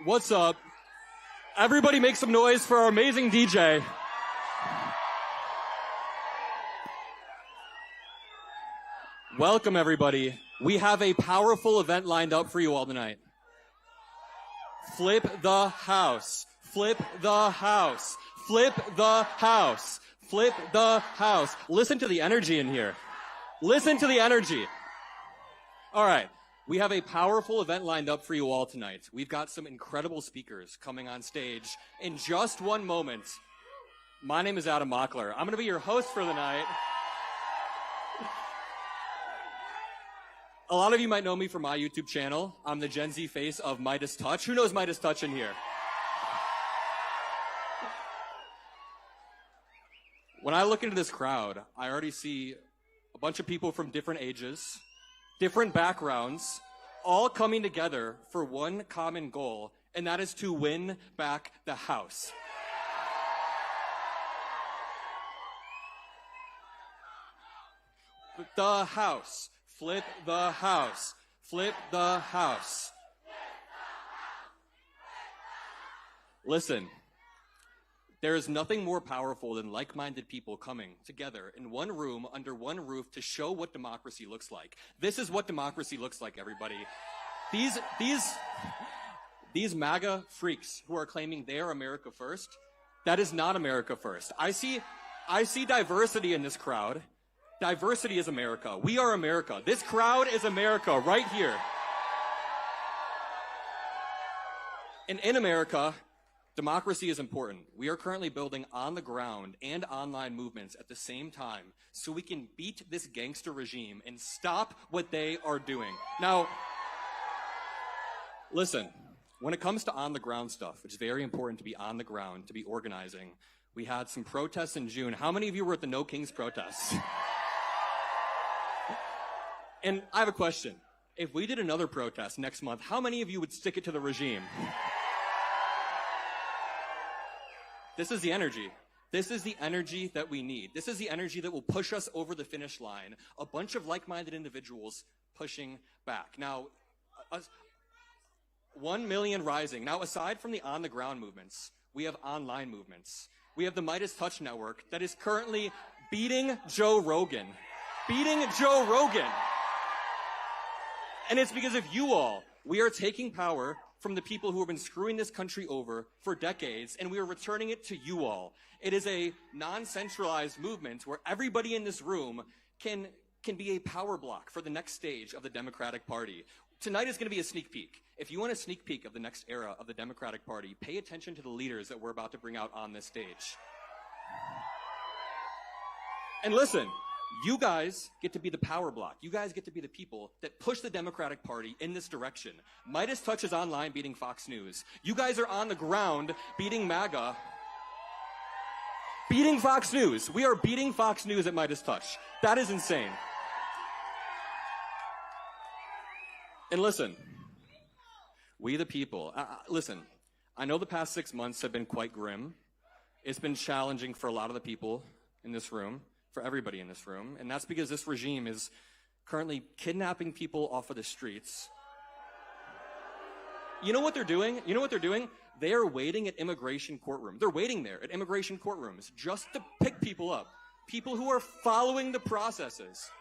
What's up? Everybody make some noise for our amazing DJ. Welcome, everybody. We have a powerful event lined up for you all tonight. Flip the house. Flip the house. Flip the house. Flip the house. Listen to the energy in here. Listen to the energy. All right. We have a powerful event lined up for you all tonight. We've got some incredible speakers coming on stage in just one moment. My name is Adam Mockler. I'm going to be your host for the night. A lot of you might know me from my YouTube channel. I'm the Gen Z face of MeidasTouch. Who knows MeidasTouch in here? When I look into this crowd, I already see a bunch of people from different ages, different backgrounds, all coming together for one common goal, and that is to win back the house. The house. Flip the house. Flip the house. Listen, there is nothing more powerful than like-minded people coming together in one room under one roof to show what democracy looks like. This is what democracy looks like, everybody. These MAGA freaks who are claiming they are America first, that is not America first. I see diversity in this crowd. Diversity is America. We are America. This crowd is America right here. And in America, democracy is important. We are currently building on the ground and online movements at the same time so we can beat this gangster regime and stop what they are doing. Now, listen, when it comes to on the ground stuff, it's very important to be on the ground, to be organizing. We had some protests in June. How many of you were at the No Kings protests? And I have a question. If we did another protest next month, how many of you would stick it to the regime? This is the energy. This is the energy that we need. This is the energy that will push us over the finish line. A bunch of like-minded individuals pushing back. Now, 1 million rising. Now, aside from the on-the-ground movements, we have online movements. We have the MeidasTouch network that is currently beating Joe Rogan. Beating Joe Rogan. And it's because of you all. We are taking power from the people who have been screwing this country over for decades, and we are returning it to you all. It is a non-centralized movement where everybody in this room can be a power block for the next stage of the Democratic Party. Tonight is going to be a sneak peek. If you want a sneak peek of the next era of the Democratic Party, pay attention to the leaders that we're about to bring out on this stage. And listen, you guys get to be the power block. You guys get to be the people that push the Democratic Party in this direction. MeidasTouch is online beating Fox News. You guys are on the ground beating MAGA. Beating Fox News. We are beating Fox News at MeidasTouch. That is insane. And listen, we the people, listen, I know the past 6 months have been quite grim. It's been challenging for a lot of the people in this room. For everybody in this room, and that's because this regime is currently kidnapping people off of the streets. You know what they're doing? You know what they're doing? They are waiting at immigration courtrooms. They're waiting there at immigration courtrooms just to pick people up. People who are following the processes.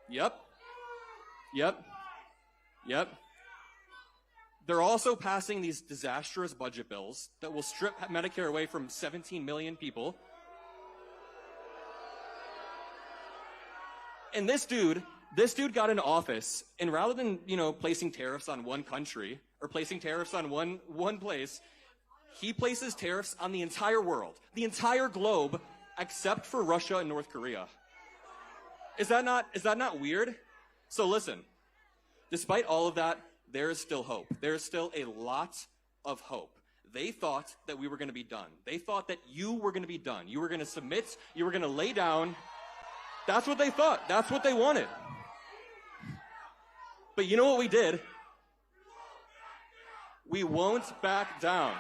Yep. They're also passing these disastrous budget bills that will strip Medicare away from 17 million people. And this dude got into office, and rather than, placing tariffs on one country or placing tariffs on one place, he places tariffs on the entire world, the entire globe, except for Russia and North Korea. Is that not weird? So listen, despite all of that, there is still hope. There is still a lot of hope. They thought that we were going to be done. They thought that you were going to be done. You were going to submit. You were going to lay down. That's what they thought. That's what they wanted. But you know what we did? We won't back down.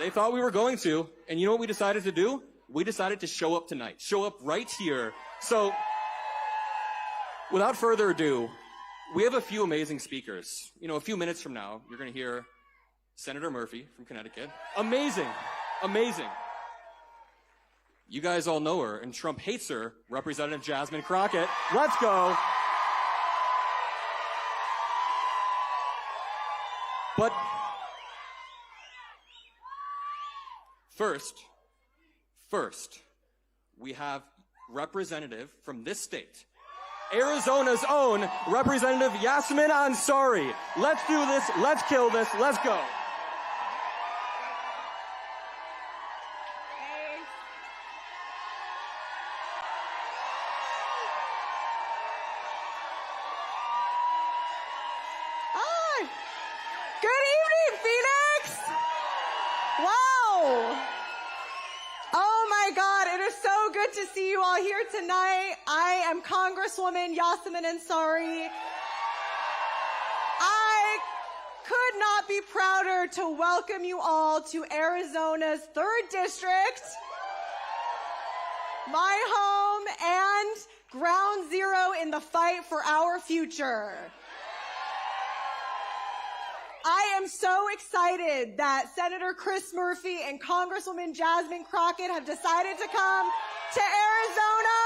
They thought we were going to, and you know what we decided to do? We decided to show up tonight. Show up right here. So Without further ado, we have a few amazing speakers. You know, a few minutes from now, you're going to hear Senator Murphy from Connecticut. Amazing. Amazing. You guys all know her, and Trump hates her, Representative Jasmine Crockett. Let's go. But first, we have representative from this state, Arizona's own Representative Yasmin Ansari. Let's do this. Let's kill this. Let's go. Hi. Good evening, Phoenix. Wow. Oh my God, it is so good to see you all here tonight. I am Congresswoman Yasmin Ansari. I could not be prouder to welcome you all to Arizona's 3rd District, my home and ground zero in the fight for our future. I am so excited that Senator Chris Murphy and Congresswoman Jasmine Crockett have decided to come to Arizona.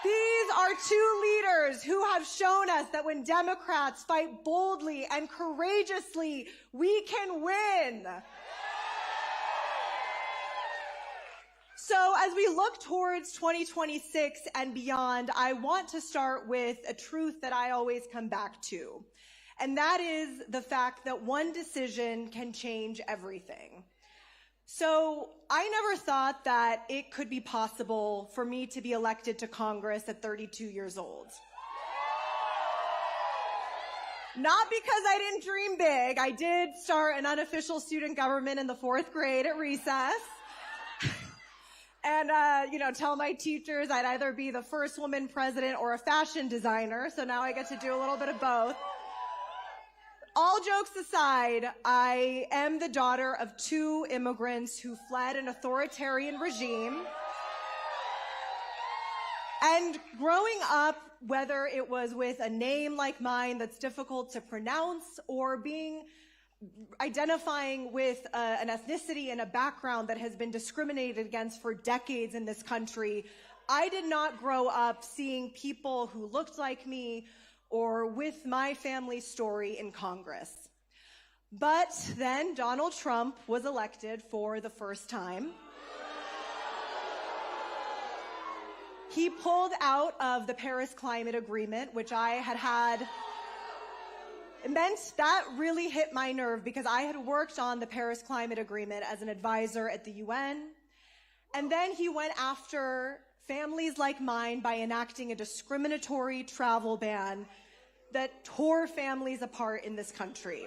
These are 2 leaders who have shown us that when Democrats fight boldly and courageously, we can win. So as we look towards 2026 and beyond, I want to start with a truth that I always come back to. And that is the fact that one decision can change everything. So I never thought that it could be possible for me to be elected to Congress at 32 years old. Not because I didn't dream big. I did start an unofficial student government in the 4th grade at recess. And, tell my teachers I'd either be the first woman president or a fashion designer. So now I get to do a little bit of both. All jokes aside, I am the daughter of 2 immigrants who fled an authoritarian regime. And growing up, whether it was with a name like mine that's difficult to pronounce or identifying with an ethnicity and a background that has been discriminated against for decades in this country, I did not grow up seeing people who looked like me or with my family's story in Congress. But then Donald Trump was elected for the first time. He pulled out of the Paris Climate Agreement, which I had. It meant that really hit my nerve because I had worked on the Paris Climate Agreement as an advisor at the UN. And then he went after families like mine by enacting a discriminatory travel ban that tore families apart in this country.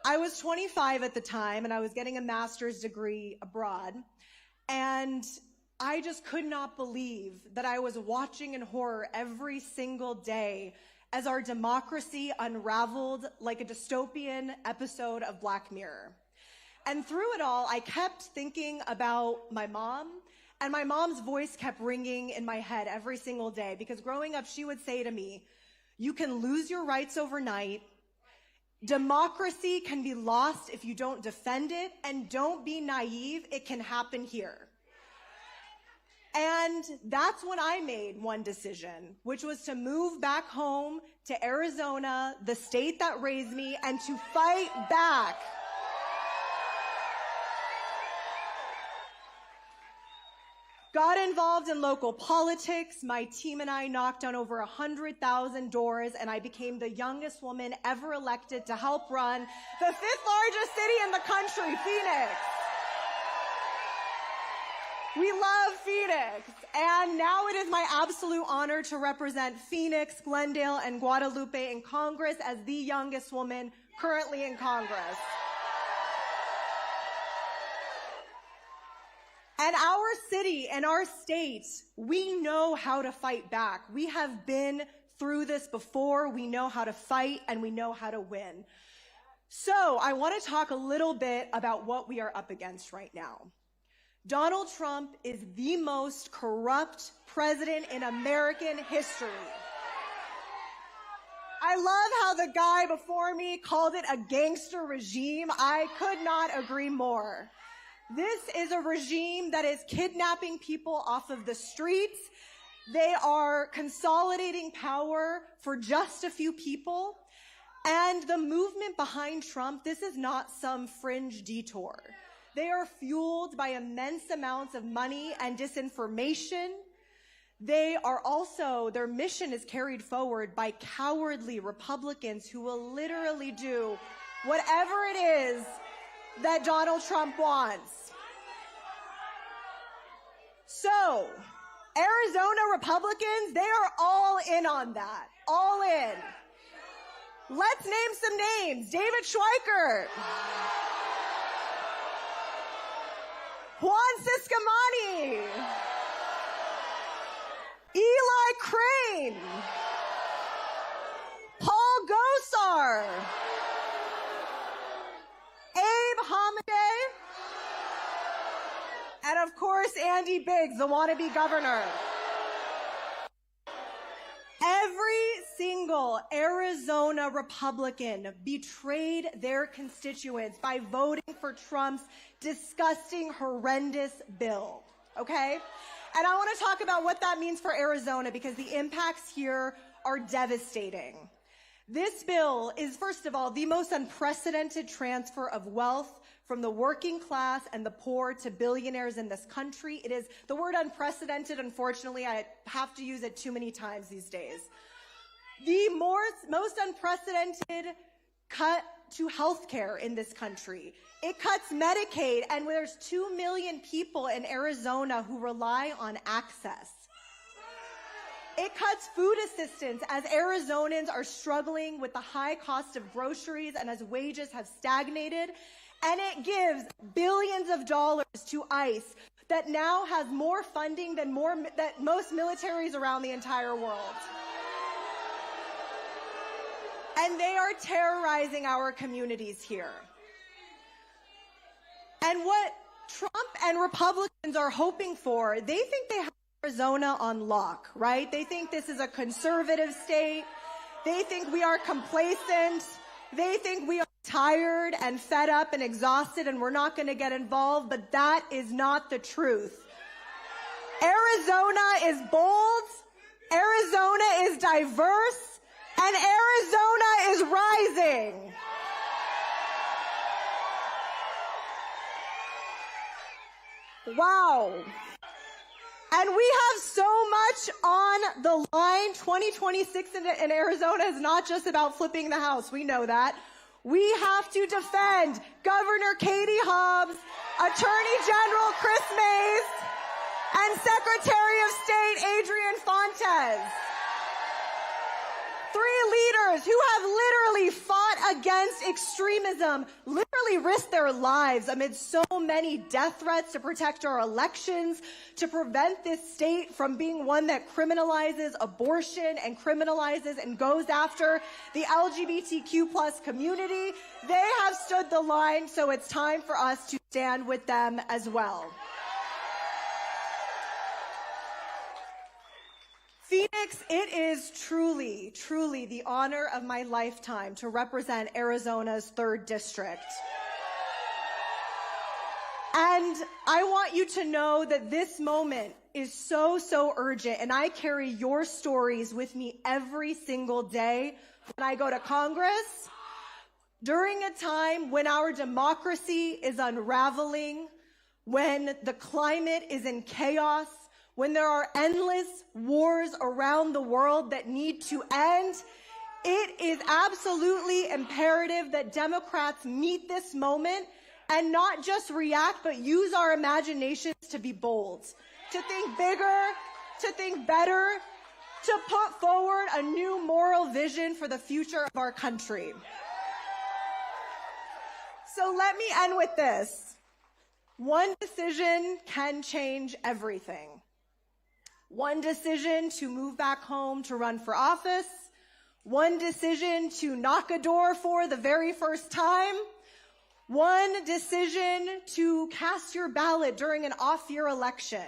I was 25 at the time, and I was getting a master's degree abroad, and I just could not believe that I was watching in horror every single day as our democracy unraveled like a dystopian episode of Black Mirror. And through it all, I kept thinking about my mom, and my mom's voice kept ringing in my head every single day, because growing up, she would say to me, "You can lose your rights overnight. Democracy can be lost if you don't defend it, and don't be naive, it can happen here." And that's when I made one decision, which was to move back home to Arizona, the state that raised me, and to fight back. Got involved in local politics. My team and I knocked on over 100,000 doors, and I became the youngest woman ever elected to help run the 5th largest city in the country, Phoenix. We love Phoenix, and now it is my absolute honor to represent Phoenix, Glendale, and Guadalupe in Congress as the youngest woman currently in Congress. And our city and our state, we know how to fight back. We have been through this before. We know how to fight, and we know how to win. So I want to talk a little bit about what we are up against right now. Donald Trump is the most corrupt president in American history. I love how the guy before me called it a gangster regime. I could not agree more. This is a regime that is kidnapping people off of the streets. They are consolidating power for just a few people. And the movement behind Trump, this is not some fringe detour. They are fueled by immense amounts of money and disinformation. They are also, their mission is carried forward by cowardly Republicans who will literally do whatever it is that Donald Trump wants. So, Arizona Republicans, they are all in on that. All in. Let's name some names. David Schweikert. Juan Ciscomani. Eli Crane. Paul Gosar. Abe Hamadeh. And of course, Andy Biggs, the wannabe governor. Every single Arizona Republican betrayed their constituents by voting for Trump's disgusting, horrendous bill, okay? And I want to talk about what that means for Arizona because the impacts here are devastating. This bill is, first of all, the most unprecedented transfer of wealth from the working class and the poor to billionaires in this country. It is the word unprecedented, unfortunately, I have to use it too many times these days. The most unprecedented cut to healthcare in this country. It cuts Medicaid, and there's 2 million people in Arizona who rely on access. It cuts food assistance as Arizonans are struggling with the high cost of groceries and as wages have stagnated. And it gives billions of dollars to ICE that now has more funding than most militaries around the entire world. And they are terrorizing our communities here. And what Trump and Republicans are hoping for, they think they have Arizona on lock, right? They think this is a conservative state. They think we are complacent. They think we are tired and fed up and exhausted and we're not going to get involved, but that is not the truth. Arizona is bold, Arizona is diverse, and Arizona is rising. Wow. And we have so much on the line. 2026 in Arizona is not just about flipping the House. We know that. We have to defend Governor Katie Hobbs, Attorney General Chris Mays, and Secretary of State Adrian Fontes. 3 leaders who have literally fought against extremism, literally risked their lives amid so many death threats to protect our elections, to prevent this state from being one that criminalizes abortion and criminalizes and goes after the LGBTQ plus community. They have stood the line, so it's time for us to stand with them as well. Phoenix, it is truly, truly the honor of my lifetime to represent Arizona's 3rd district. And I want you to know that this moment is so, so urgent, and I carry your stories with me every single day when I go to Congress. During a time when our democracy is unraveling, when the climate is in chaos, when there are endless wars around the world that need to end, it is absolutely imperative that Democrats meet this moment and not just react, but use our imaginations to be bold, to think bigger, to think better, to put forward a new moral vision for the future of our country. So let me end with this. One decision can change everything. One decision to move back home to run for office. One decision to knock a door for the very first time. one decision to cast your ballot during an off-year election.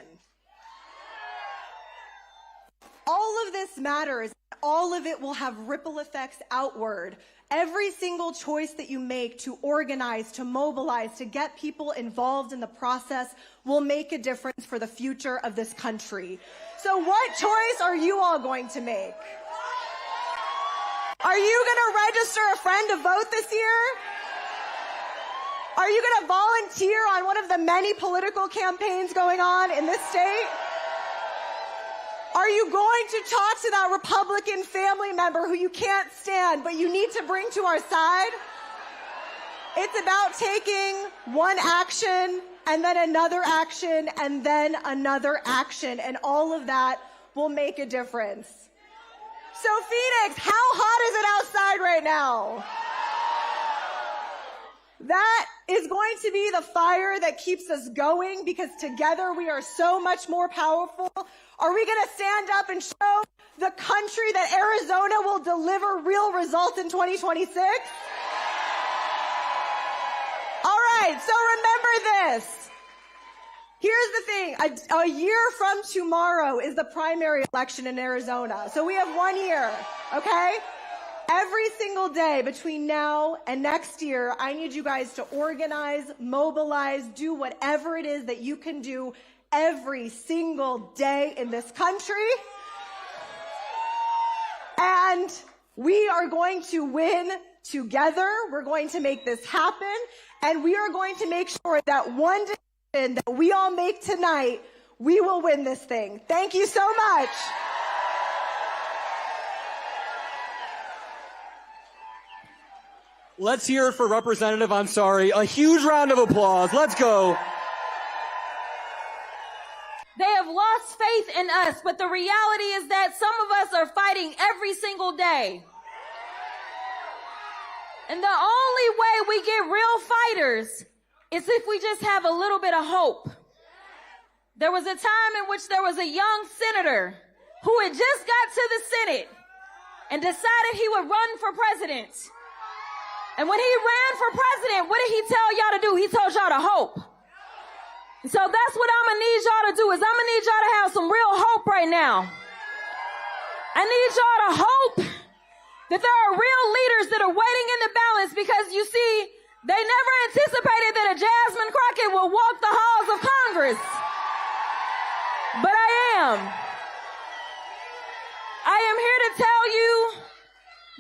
All of this matters. All of it will have ripple effects outward. Every single choice that you make to organize, to mobilize, to get people involved in the process will make a difference for the future of this country. So what choice are you all going to make? Are you going to register a friend to vote this year? Are you going to volunteer on one of the many political campaigns going on in this state? Are you going to talk to that Republican family member who you can't stand but you need to bring to our side? It's about taking one action and then another action and then another action, and all of that will make a difference. So Phoenix, how hot is it outside right now? That is going to be the fire that keeps us going, because together we are so much more powerful. Are we going to stand up and show the country that Arizona will deliver real results in 2026? All right, so remember this. Here's the thing. A year from tomorrow is the primary election in Arizona. So we have 1 year, okay? Every single day between now and next year, I need you guys to organize, mobilize, do whatever it is that you can do every single day in this country. And we are going to win together. We're going to make this happen. And we are going to make sure that one decision that we all make tonight, we will win this thing. Thank you so much. Let's hear it for Representative Ansari. A huge round of applause. Let's go. They have lost faith in us, but the reality is that some of us are fighting every single day. And the only way we get real fighters is if we just have a little bit of hope. There was a time in which there was a young senator who had just got to the Senate and decided he would run for president. And when he ran for president, what did he tell y'all to do? He told y'all to hope. So that's what I'm going to need y'all to do, is I'm going to need y'all to have some real hope right now. I need y'all to hope that there are real leaders that are waiting in the balance, because you see, they never anticipated that a Jasmine Crockett will walk the halls of Congress. But I am. I am here to tell you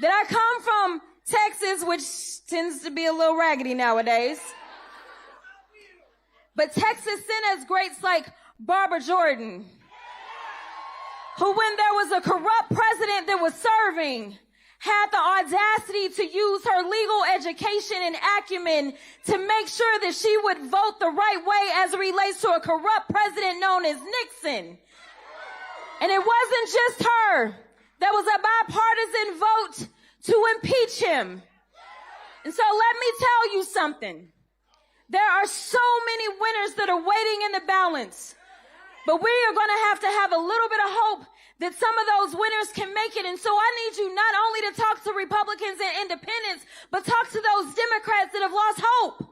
that I come from Texas, which tends to be a little raggedy nowadays. But Texas sent us greats like Barbara Jordan, who, when there was a corrupt president that was serving, had the audacity to use her legal education and acumen to make sure that she would vote the right way as it relates to a corrupt president known as Nixon. And it wasn't just her. There was a bipartisan vote to impeach him. And so let me tell you something. There are so many winners that are waiting in the balance. But we are going to have a little bit of hope that some of those winners can make it. And so I need you not only to talk to Republicans and independents, but talk to those Democrats that have lost hope.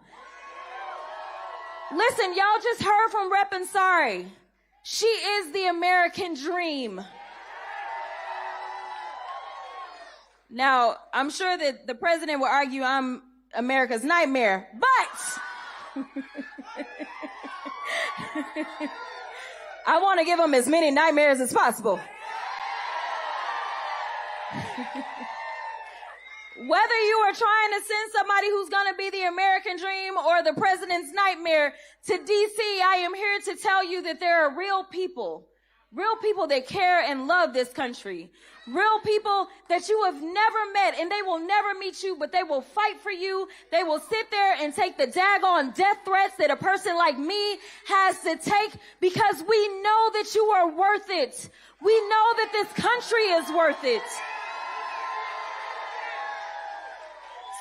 Listen, y'all just heard from Rep. Ansari. She is the American dream. Now, I'm sure that the president will argue I'm America's nightmare, but I want to give him as many nightmares as possible. Whether you are trying to send somebody who's going to be the American dream or the president's nightmare to DC, I am here to tell you that there are real people that care and love this country. Real people that you have never met, and they will never meet you, but they will fight for you. They will sit there and take the daggone death threats that a person like me has to take, because we know that you are worth it. We know that this country is worth it.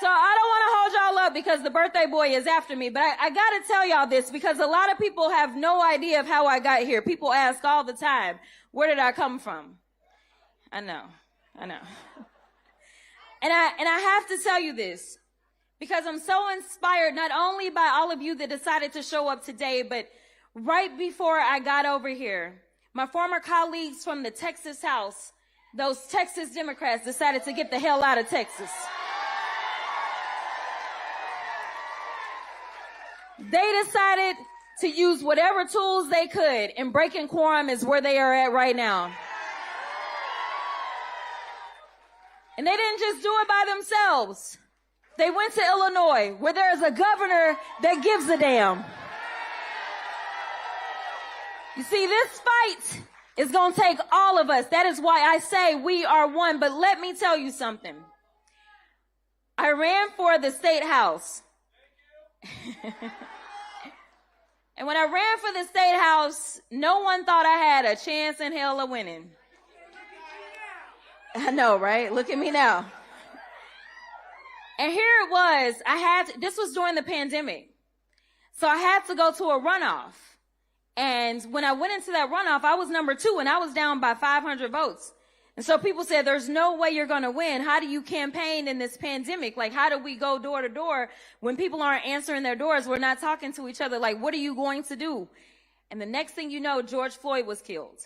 So I don't want to hold y'all up because the birthday boy is after me, but I got to tell y'all this, because a lot of people have no idea of how I got here. People ask all the time, where did I come from? I know. And I have to tell you this, because I'm so inspired not only by all of you that decided to show up today, but right before I got over here, my former colleagues from the Texas House, those Texas Democrats, decided to get the hell out of Texas. They decided to use whatever tools they could, and breaking quorum is where they are at right now. And they didn't just do it by themselves. They went to Illinois, where there's a governor that gives a damn. You see, this fight is going to take all of us. That is why I say we are one. But let me tell you something. I ran for the state house. And when I ran for the state house, no one thought I had a chance in hell of winning. I know, right? Look at me now. And here it was. This was during the pandemic. So I had to go to a runoff. And when I went into that runoff, I was number 2 and I was down by 500 votes. And so people said, there's no way you're going to win. How do you campaign in this pandemic? Like, how do we go door to door when people aren't answering their doors? We're not talking to each other. Like, what are you going to do? And the next thing you know, George Floyd was killed.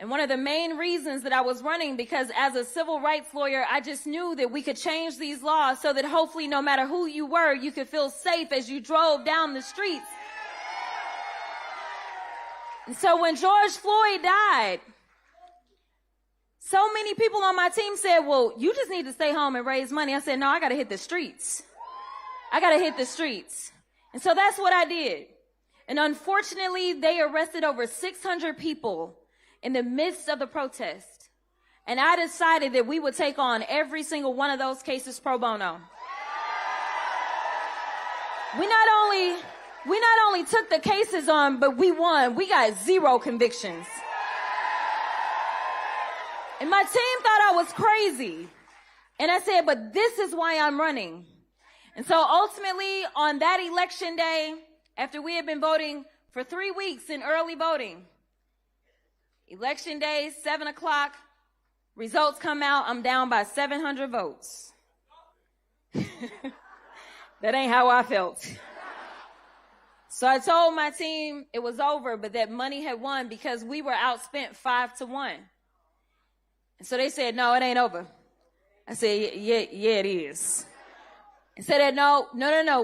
And one of the main reasons that I was running, because as a civil rights lawyer, I just knew that we could change these laws so that hopefully no matter who you were, you could feel safe as you drove down the streets. And so when George Floyd died, so many people on my team said, well, you just need to stay home and raise money. I said, no, I got to hit the streets. I got to hit the streets. And so that's what I did. And unfortunately, they arrested over 600 people in the midst of the protest. And I decided that we would take on every single one of those cases pro bono. We not only took the cases on, but we won. We got 0 convictions. And my team thought I was crazy. And I said, but this is why I'm running. And so ultimately, on that election day, after we had been voting for 3 weeks in early voting, election day, 7 o'clock, results come out, I'm down by 700 votes. That ain't how I felt. So I told my team it was over, but that money had won because we were outspent 5-1. And so they said, no, it ain't over. I said, yeah, it is. And said, no,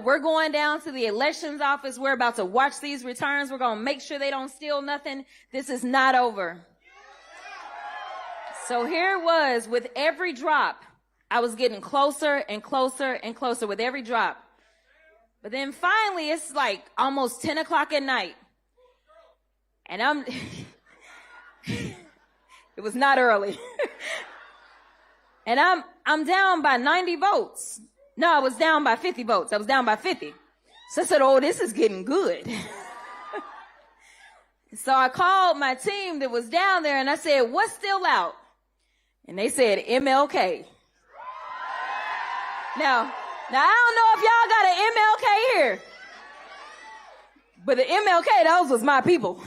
we're going down to the elections office. We're about to watch these returns. We're going to make sure they don't steal nothing. This is not over. So here it was. With every drop, I was getting closer and closer and closer with every drop. But then finally, it's like almost 10 o'clock at night. And it was not early. And I'm down by 90 votes. No, I was down by 50 votes. I was down by 50. So I said, oh, this is getting good. So I called my team that was down there and I said, what's still out? And they said, MLK. Now I don't know if y'all got an MLK here, but the MLK, those was my people.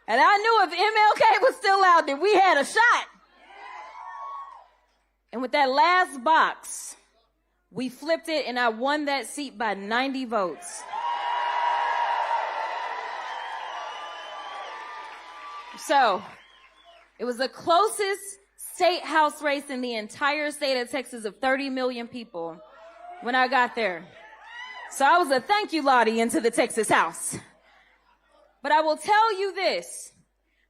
And I knew if MLK was still out, that we had a shot. And with that last box, we flipped it and I won that seat by 90 votes. So it was the closest state house race in the entire state of Texas of 30 million people when I got there. So I was a thank you Lottie into the Texas House. But I will tell you this.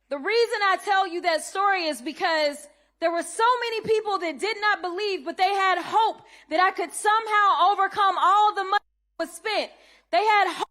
The reason I tell you that story is because there were so many people that did not believe, but they had hope that I could somehow overcome all the money that was spent. They had hope.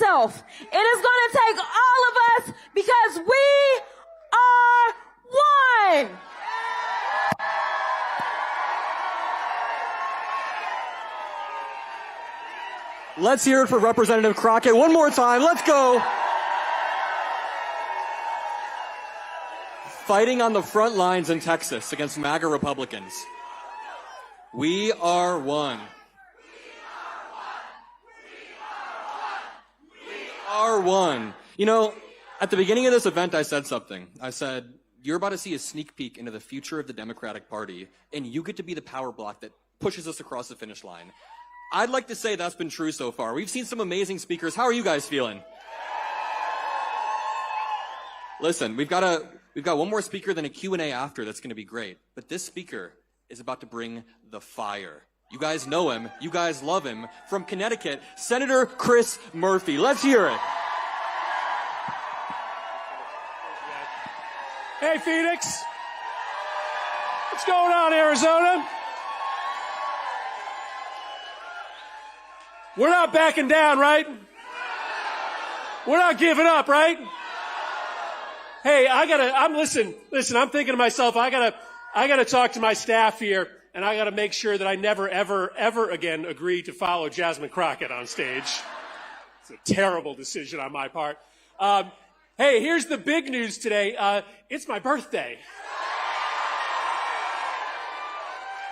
itself. It is going to take all of us because we are one. Let's hear it for Representative Crockett one more time. Let's go. Fighting on the front lines in Texas against MAGA Republicans. We are one. We are one. You know, at the beginning of this event, I said something. I said, you're about to see a sneak peek into the future of the Democratic Party, and you get to be the power block that pushes us across the finish line. I'd like to say that's been true so far. We've seen some amazing speakers. How are you guys feeling? Listen, we've got one more speaker than a Q&A after that's going to be great. But this speaker is about to bring the fire. You guys know him. You guys love him. From Connecticut, Senator Chris Murphy. Let's hear it. Hey, Phoenix. What's going on, Arizona? We're not backing down, right? We're not giving up, right? Hey, listen, I'm thinking to myself, I gotta talk to my staff here, and I gotta make sure that I never, ever again agree to follow Jasmine Crockett on stage. It's a terrible decision on my part. Hey, here's the big news today. It's my birthday.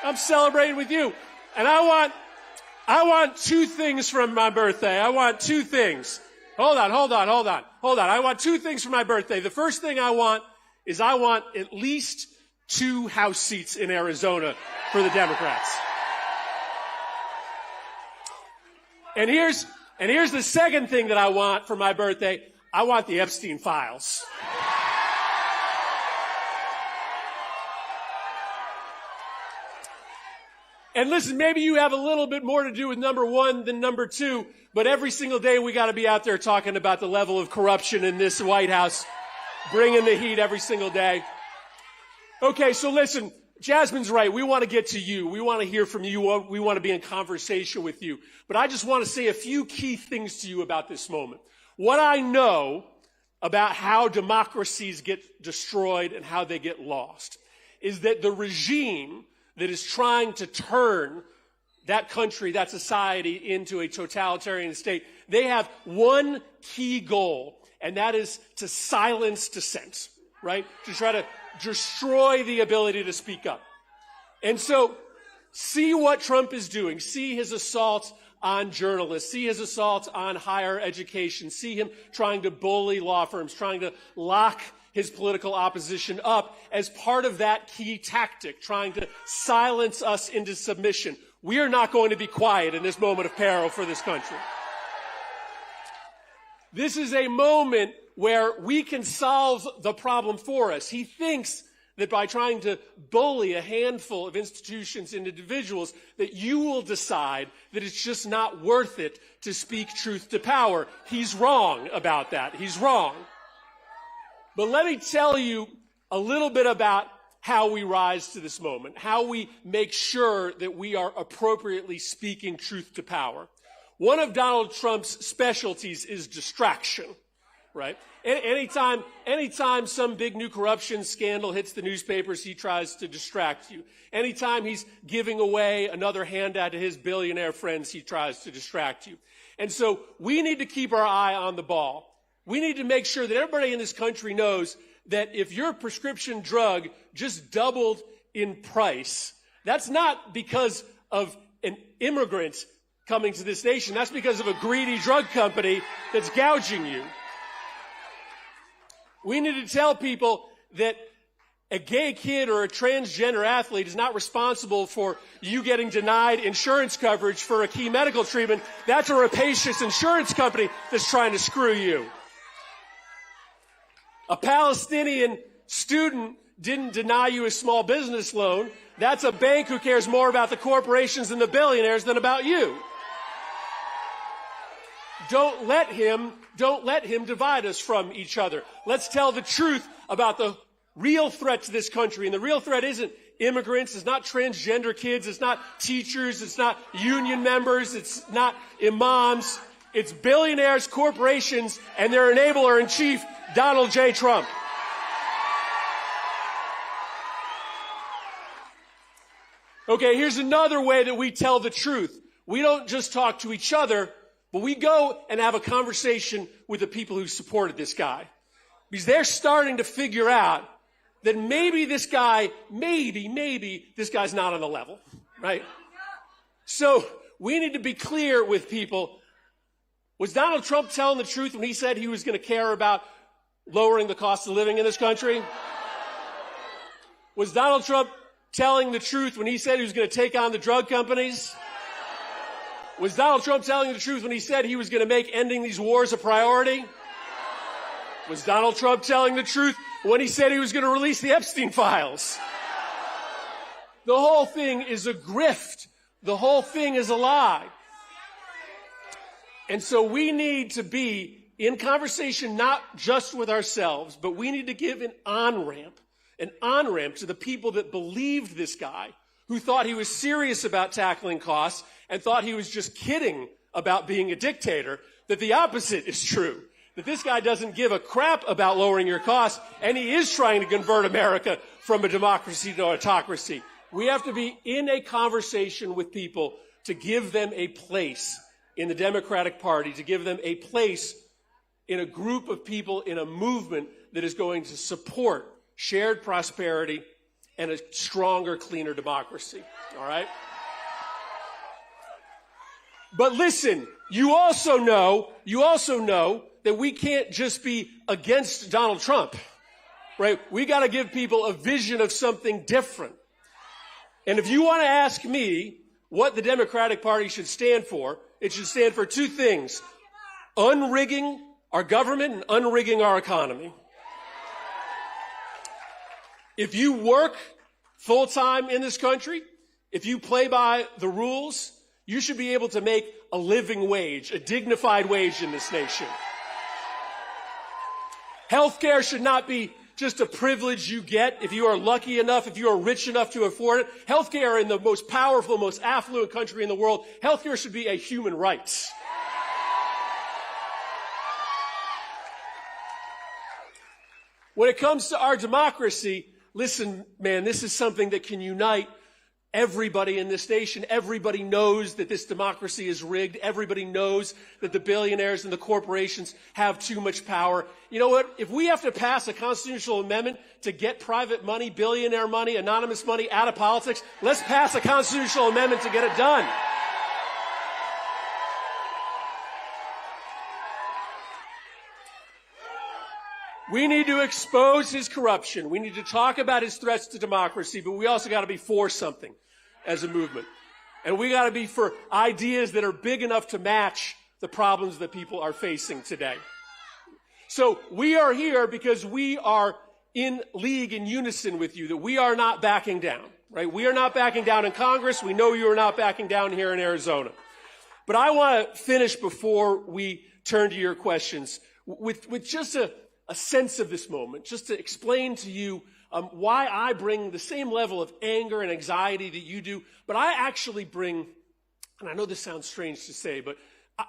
I'm celebrating with you. And I want two things from my birthday. I want two things. Hold on. I want two things for my birthday. The first thing I want is I want at least 2 House seats in Arizona for the Democrats. And here's the second thing that I want for my birthday. I want the Epstein files. And listen, maybe you have a little bit more to do with number 1 than number 2, but every single day we got to be out there talking about the level of corruption in this White House, bringing the heat every single day. Okay, so listen, Jasmine's right. We want to get to you. We want to hear from you. We want to be in conversation with you. But I just want to say a few key things to you about this moment. What I know about how democracies get destroyed and how they get lost is that the regime that is trying to turn that country, that society into a totalitarian state, they have one key goal, and that is to silence dissent, right? To try to destroy the ability to speak up. And so, see what Trump is doing. See his assault on journalists. See his assault on higher education. See him trying to bully law firms, trying to lock his political opposition up as part of that key tactic, trying to silence us into submission. We are not going to be quiet in this moment of peril for this country. This is a moment where we can solve the problem for us. He thinks that by trying to bully a handful of institutions and individuals, that you will decide that it's just not worth it to speak truth to power. He's wrong about that. He's wrong. But let me tell you a little bit about how we rise to this moment, how we make sure that we are appropriately speaking truth to power. One of Donald Trump's specialties is distraction, right? Anytime some big new corruption scandal hits the newspapers, he tries to distract you. Anytime he's giving away another handout to his billionaire friends, he tries to distract you. And so we need to keep our eye on the ball. We need to make sure that everybody in this country knows that if your prescription drug just doubled in price, that's not because of an immigrant coming to this nation. That's because of a greedy drug company that's gouging you. We need to tell people that a gay kid or a transgender athlete is not responsible for you getting denied insurance coverage for a key medical treatment. That's a rapacious insurance company that's trying to screw you. A Palestinian student didn't deny you a small business loan. That's a bank who cares more about the corporations and the billionaires than about you. Don't let him divide us from each other. Let's tell the truth about the real threat to this country. And the real threat isn't immigrants, it's not transgender kids, it's not teachers, it's not union members, it's not imams. It's billionaires, corporations, and their enabler-in-chief, Donald J. Trump. Okay, here's another way that we tell the truth. We don't just talk to each other, but we go and have a conversation with the people who supported this guy. Because they're starting to figure out that maybe this guy, maybe this guy's not on the level, right? So we need to be clear with people. Was Donald Trump telling the truth when he said he was going to care about lowering the cost of living in this country? Was Donald Trump telling the truth when he said he was going to take on the drug companies? Was Donald Trump telling the truth when he said he was going to make ending these wars a priority? Was Donald Trump telling the truth when he said he was going to release the Epstein files? The whole thing is a grift. The whole thing is a lie. And so we need to be in conversation not just with ourselves, but we need to give an on-ramp to the people that believed this guy, who thought he was serious about tackling costs and thought he was just kidding about being a dictator, that the opposite is true. That this guy doesn't give a crap about lowering your costs, and he is trying to convert America from a democracy to autocracy. We have to be in a conversation with people to give them a place in the Democratic Party, to give them a place in a group of people, in a movement that is going to support shared prosperity and a stronger, cleaner democracy. All right? But listen, you also know that we can't just be against Donald Trump, right? We got to give people a vision of something different. And if you want to ask me what the Democratic Party should stand for, it should stand for two things: unrigging our government and unrigging our economy. If you work full-time in this country, if you play by the rules, you should be able to make a living wage, a dignified wage in this nation. Healthcare should not be just a privilege you get if you are lucky enough, if you are rich enough to afford it. Healthcare in the most powerful, most affluent country in the world, healthcare should be a human right. When it comes to our democracy, listen, man, this is something that can unite everybody in this nation. Everybody knows that this democracy is rigged. Everybody knows that the billionaires and the corporations have too much power. You know what? If we have to pass a constitutional amendment to get private money, billionaire money, anonymous money out of politics, let's pass a constitutional amendment to get it done. We need to expose his corruption. We need to talk about his threats to democracy, but we also got to be for something as a movement. And we got to be for ideas that are big enough to match the problems that people are facing today. So we are here because we are in league, in unison with you, that we are not backing down, right? We are not backing down in Congress. We know you are not backing down here in Arizona. But I want to finish before we turn to your questions with just a sense of this moment, just to explain to you why I bring the same level of anger and anxiety that you do, but I actually bring, and I know this sounds strange to say, but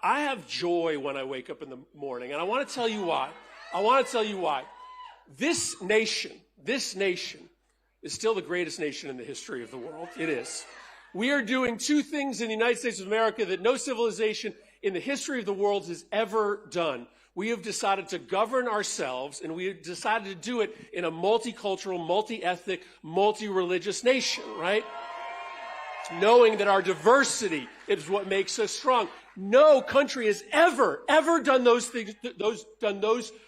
I have joy when I wake up in the morning, and I want to tell you why. This nation is still the greatest nation in the history of the world. It is. We are doing two things in the United States of America that no civilization in the history of the world has ever done. We have decided to govern ourselves, and we have decided to do it in a multicultural, multi-ethnic, multi-religious nation, right? Knowing that our diversity is what makes us strong. No country has ever done those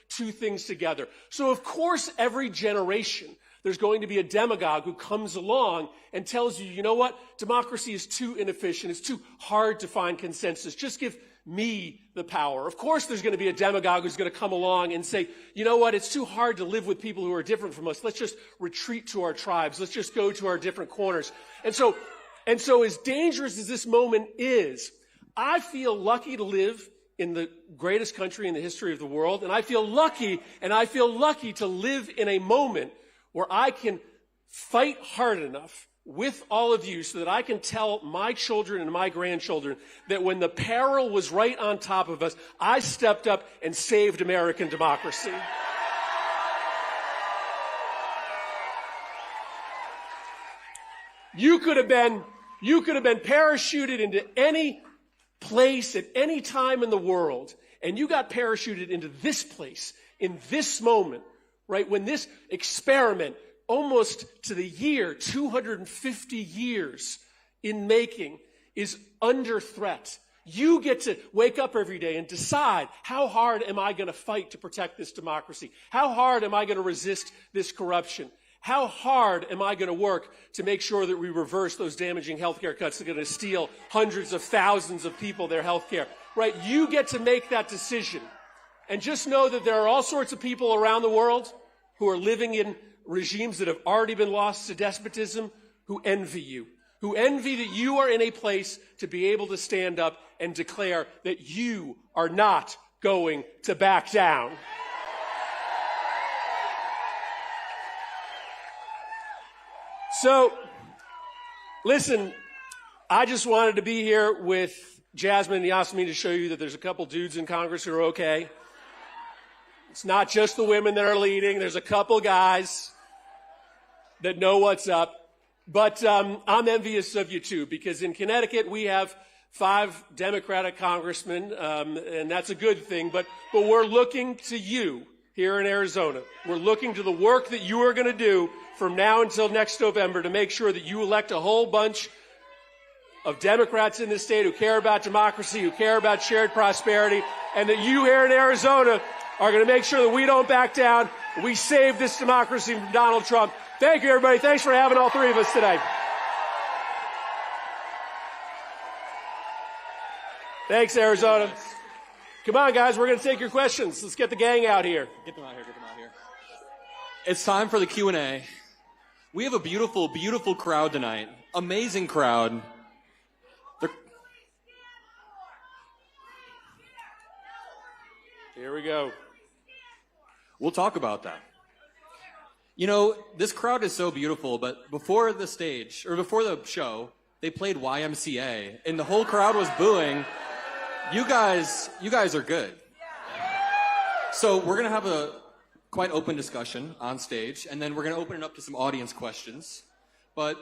two things together. So of course, every generation, there's going to be a demagogue who comes along and tells you, you know what? Democracy is too inefficient. It's too hard to find consensus. Just give me the power. Of course, there's going to be a demagogue who's going to come along and say, you know what? It's too hard to live with people who are different from us. Let's just retreat to our tribes. Let's just go to our different corners. And so as dangerous as this moment is, I feel lucky to live in the greatest country in the history of the world. And I feel lucky to live in a moment where I can fight hard enough with all of you so that I can tell my children and my grandchildren that when the peril was right on top of us, I stepped up and saved American democracy. You could have been parachuted into any place at any time in the world, and you got parachuted into this place in this moment, right? When this experiment, almost to the year, 250 years in making, is under threat. You get to wake up every day and decide, how hard am I going to fight to protect this democracy? How hard am I going to resist this corruption? How hard am I going to work to make sure that we reverse those damaging healthcare cuts that are going to steal hundreds of thousands of people their healthcare? Right? You get to make that decision. And just know that there are all sorts of people around the world who are living in regimes that have already been lost to despotism who envy you, who envy that you are in a place to be able to stand up and declare that you are not going to back down. So, listen, I just wanted to be here with Jasmine and Yasmin to show you that there's a couple dudes in Congress who are okay. It's not just the women that are leading. There's a couple guys that know what's up. But I'm envious of you, too, because in Connecticut we have 5 Democratic congressmen, and that's a good thing. But we're looking to you here in Arizona. We're looking to the work that you are going to do from now until next November to make sure that you elect a whole bunch of Democrats in this state who care about democracy, who care about shared prosperity, and that you here in Arizona are going to make sure that we don't back down. We save this democracy from Donald Trump. Thank you, everybody. Thanks for having all 3 of us today. Thanks, Arizona. Come on, guys. We're going to take your questions. Let's get the gang out here. Get them out here. Get them out here. It's time for the Q&A. We have a beautiful, beautiful crowd tonight. Amazing crowd. Here we go. We'll talk about that. You know, this crowd is so beautiful, but before the stage, or before the show, they played YMCA, and the whole crowd was booing. You guys are good. So we're going to have a quite open discussion on stage, and then we're going to open it up to some audience questions. But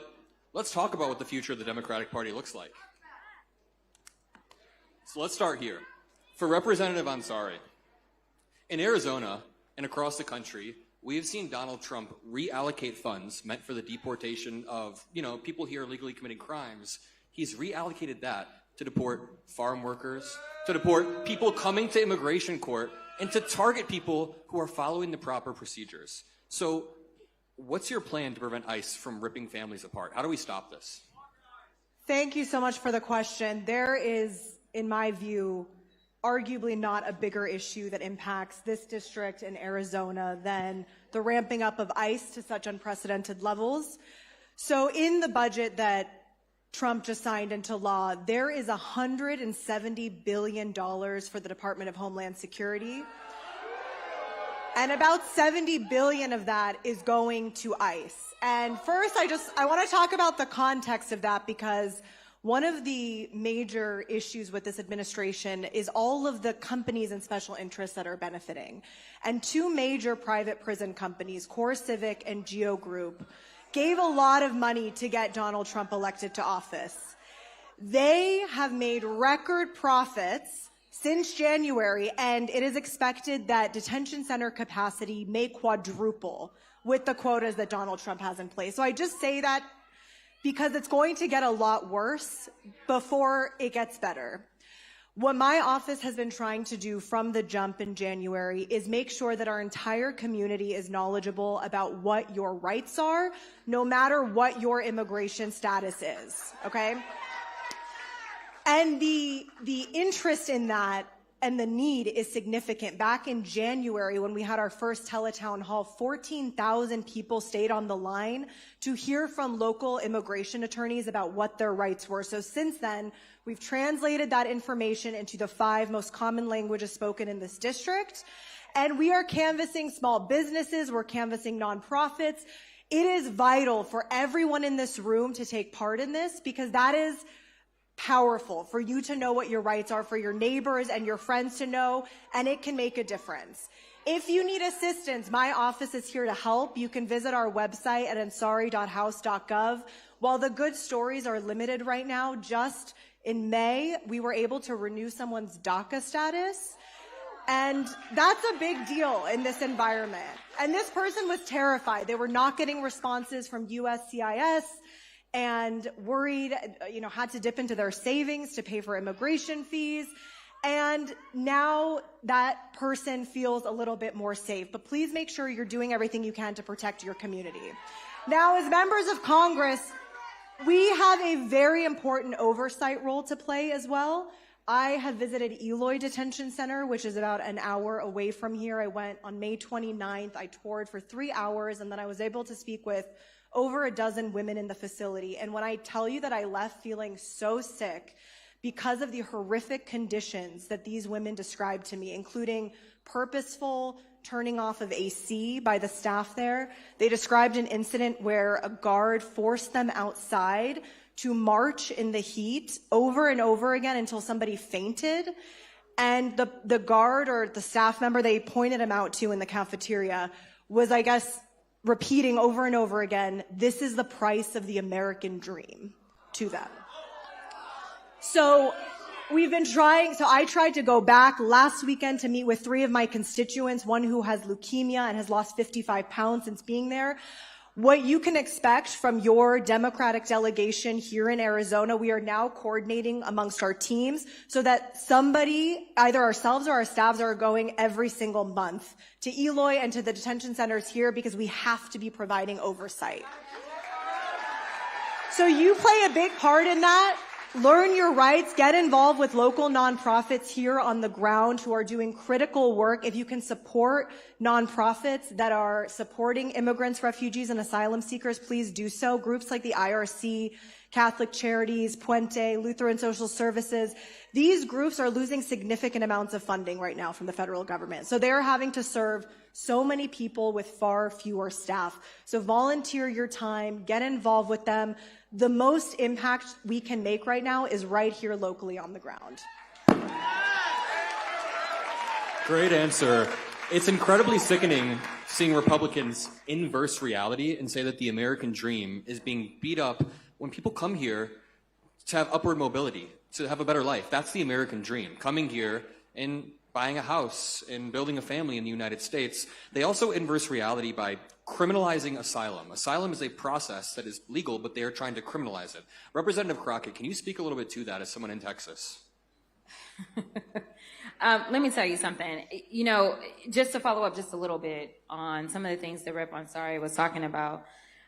let's talk about what the future of the Democratic Party looks like. So let's start here. For Representative Ansari, in Arizona and across the country, we have seen Donald Trump reallocate funds meant for the deportation of, people here illegally committing crimes. He's reallocated that to deport farm workers, to deport people coming to immigration court, and to target people who are following the proper procedures. So what's your plan to prevent ICE from ripping families apart? How do we stop this? Thank you so much for the question. There is, in my view, arguably not a bigger issue that impacts this district in Arizona than the ramping up of ICE to such unprecedented levels. So in the budget that Trump just signed into law, there is $170 billion for the Department of Homeland Security. And about $70 billion of that is going to ICE. And first, I want to talk about the context of that, because one of the major issues with this administration is all of the companies and special interests that are benefiting. And 2 major private prison companies, CoreCivic and Geo Group, gave a lot of money to get Donald Trump elected to office. They have made record profits since January, and it is expected that detention center capacity may quadruple with the quotas that Donald Trump has in place. So I just say that because it's going to get a lot worse before it gets better. What my office has been trying to do from the jump in January is make sure that our entire community is knowledgeable about what your rights are, no matter what your immigration status is, okay? And the interest in that and the need is significant. Back in January, when we had our first teletown hall, 14,000 people stayed on the line to hear from local immigration attorneys about what their rights were. So since then, we've translated that information into the 5 most common languages spoken in this district. And we are canvassing small businesses, we're canvassing nonprofits. It is vital for everyone in this room to take part in this, because that is powerful for you to know what your rights are, for your neighbors and your friends to know, and it can make a difference. If you need assistance, my office is here to help. You can visit our website at ansari.house.gov. While the good stories are limited right now, just in May, we were able to renew someone's DACA status. And that's a big deal in this environment. And this person was terrified. They were not getting responses from USCIS and worried, had to dip into their savings to pay for immigration fees. And now that person feels a little bit more safe. But please make sure you're doing everything you can to protect your community. Now, as members of Congress, we have a very important oversight role to play as well. I have visited Eloy Detention Center, which is about an hour away from here. I went on May 29th. I toured for 3 hours, and then I was able to speak with over a dozen women in the facility. And when I tell you that I left feeling so sick because of the horrific conditions that these women described to me, including purposeful turning off of AC by the staff there. They described an incident where a guard forced them outside to march in the heat over and over again until somebody fainted. And the guard or the staff member they pointed him out to in the cafeteria was, I guess, repeating over and over again, this is the price of the American dream to them. So I tried to go back last weekend to meet with 3 of my constituents, one who has leukemia and has lost 55 pounds since being there. What you can expect from your Democratic delegation here in Arizona, we are now coordinating amongst our teams so that somebody, either ourselves or our staffs, are going every single month to Eloy and to the detention centers here, because we have to be providing oversight. So you play a big part in that. Learn your rights, get involved with local nonprofits here on the ground who are doing critical work. If you can support nonprofits that are supporting immigrants, refugees, and asylum seekers, please do so. Groups like the IRC, Catholic Charities, Puente, Lutheran Social Services, these groups are losing significant amounts of funding right now from the federal government. So they're having to serve so many people with far fewer staff. So volunteer your time, get involved with them. The most impact we can make right now is right here locally on the ground. Great answer. It's incredibly sickening seeing Republicans inverse reality and say that the American dream is being beat up when people come here to have upward mobility, to have a better life. That's the American dream, coming here and buying a house and building a family in the United States. They also inverse reality by criminalizing asylum. Asylum is a process that is legal, but they are trying to criminalize it. Representative Crockett, can you speak a little bit to that as someone in Texas? Let me tell you something. Just to follow up just a little bit on some of the things that Rep. Ansari was talking about.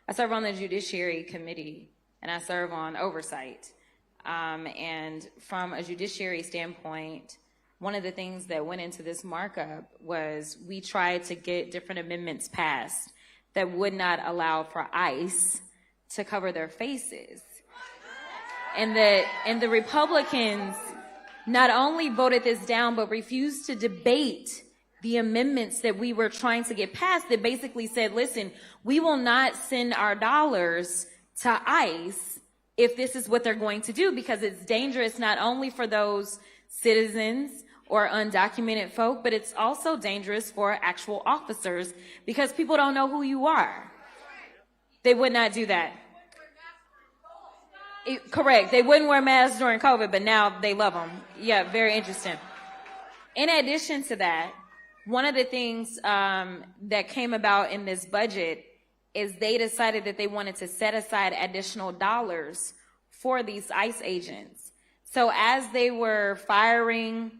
I serve on the Judiciary Committee, and I serve on oversight. And from a judiciary standpoint, one of the things that went into this markup was we tried to get different amendments passed that would not allow for ICE to cover their faces. And the Republicans not only voted this down, but refused to debate the amendments that we were trying to get passed that basically said, listen, we will not send our dollars to ICE if this is what they're going to do, because it's dangerous not only for those citizens or undocumented folk, but it's also dangerous for actual officers because people don't know who you are. They would not do that. Correct. They wouldn't wear masks during COVID, but now they love them. Yeah, very interesting. In addition to that, one of the things that came about in this budget is they decided that they wanted to set aside additional dollars for these ICE agents. So as they were firing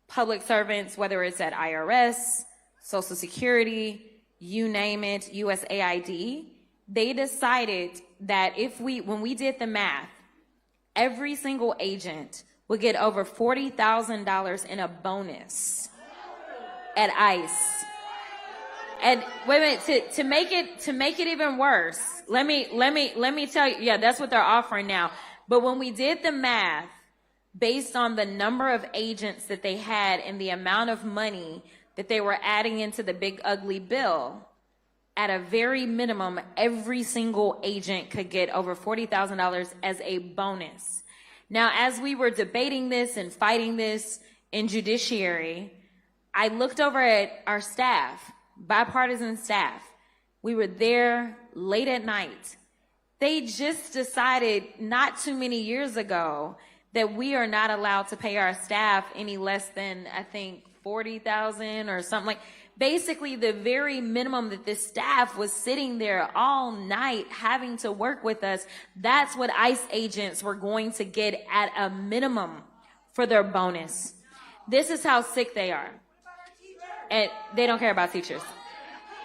public servants, whether it's at IRS, Social Security, you name it, USAID, they decided that when we did the math, every single agent would get over $40,000 in a bonus at ICE. And wait a minute, to make it even worse, let me tell you, yeah, that's what they're offering now. But when we did the math, based on the number of agents that they had and the amount of money that they were adding into the big ugly bill, at a very minimum, every single agent could get over $40,000 as a bonus. Now, as we were debating this and fighting this in judiciary, I looked over at our staff, bipartisan staff. We were there late at night. They just decided not too many years ago that we are not allowed to pay our staff any less than, I think, $40,000 or something like. Basically, the very minimum that this staff was sitting there all night having to work with us, that's what ICE agents were going to get at a minimum for their bonus. This is how sick they are. And they don't care about teachers.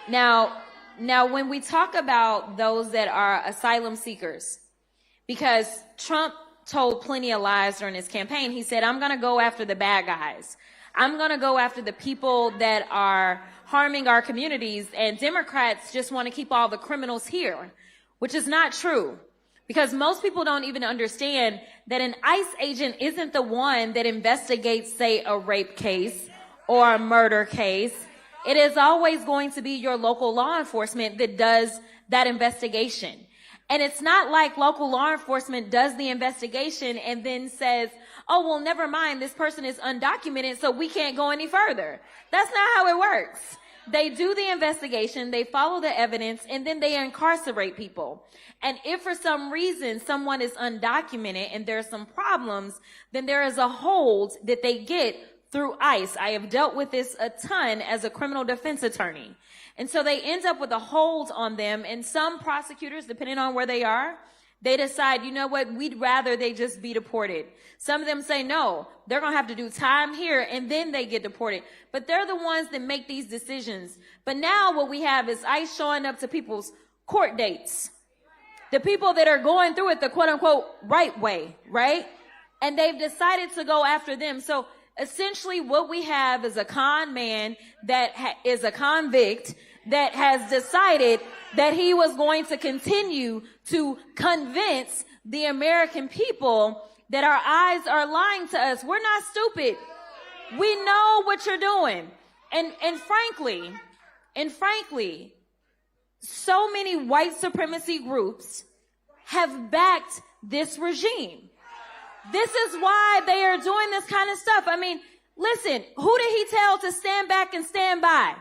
Now, when we talk about those that are asylum seekers, because Trump told plenty of lies during his campaign, he said, I'm going to go after the bad guys. I'm going to go after the people that are harming our communities, and Democrats just want to keep all the criminals here, which is not true, because most people don't even understand that an ICE agent isn't the one that investigates, say, a rape case or a murder case. It is always going to be your local law enforcement that does that investigation. And it's not like local law enforcement does the investigation and then says, oh, well, never mind, this person is undocumented, so we can't go any further. That's not how it works. They do the investigation, they follow the evidence, and then they incarcerate people. And if for some reason someone is undocumented and there's some problems, then there is a hold that they get through ICE. I have dealt with this a ton as a criminal defense attorney. And so they end up with a hold on them, and some prosecutors, depending on where they are, they decide, you know what, we'd rather they just be deported. Some of them say, no, they're going to have to do time here, and then they get deported. But they're the ones that make these decisions. But now what we have is ICE showing up to people's court dates. The people that are going through it the quote-unquote right way, right? And they've decided to go after them. So essentially what we have is a con man that is a convict that has decided that he was going to continue to convince the American people that our eyes are lying to us. We're not stupid. We know what you're doing. And frankly, so many white supremacy groups have backed this regime. This is why they are doing this kind of stuff. I mean, listen, who did he tell to stand back and stand by?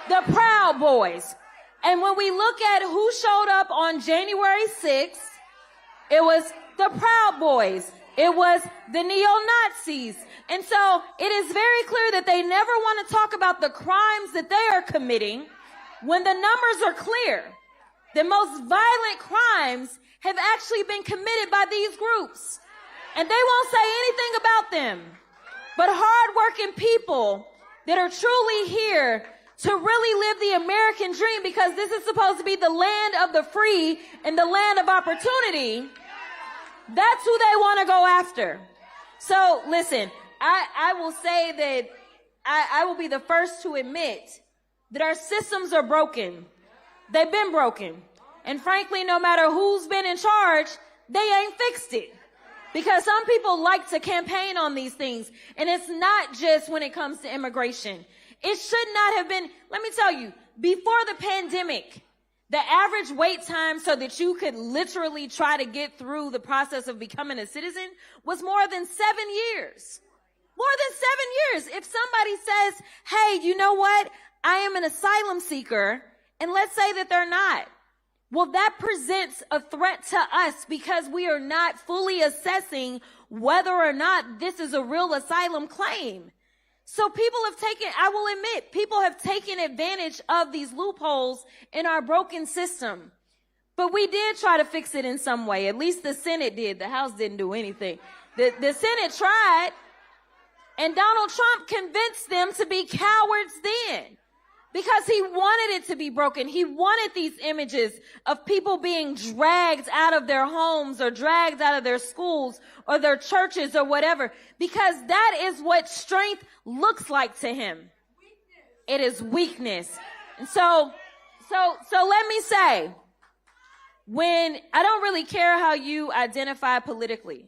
The Proud Boys. And when we look at who showed up on January 6th, it was the Proud Boys. It was the neo-Nazis. And so it is very clear that they never want to talk about the crimes that they are committing when the numbers are clear. The most violent crimes have actually been committed by these groups. And they won't say anything about them. But hardworking people that are truly here to really live the American dream, because this is supposed to be the land of the free and the land of opportunity, that's who they want to go after. So listen, I will say that I will be the first to admit that our systems are broken. They've been broken. And frankly, no matter who's been in charge, they ain't fixed it. Because some people like to campaign on these things. And it's not just when it comes to immigration. It should not have been, let me tell you, before the pandemic, the average wait time so that you could literally try to get through the process of becoming a citizen was more than 7 years. More than 7 years. If somebody says, hey, you know what? I am an asylum seeker, and let's say that they're not. Well, that presents a threat to us because we are not fully assessing whether or not this is a real asylum claim. So people have taken, I will admit, people have taken advantage of these loopholes in our broken system. But we did try to fix it in some way. At least the Senate did. The House didn't do anything. The Senate tried, and Donald Trump convinced them to be cowards then. Because he wanted it to be broken. He wanted these images of people being dragged out of their homes or dragged out of their schools or their churches or whatever. Because that is what strength looks like to him. It is weakness. And so let me say, when I don't really care how you identify politically,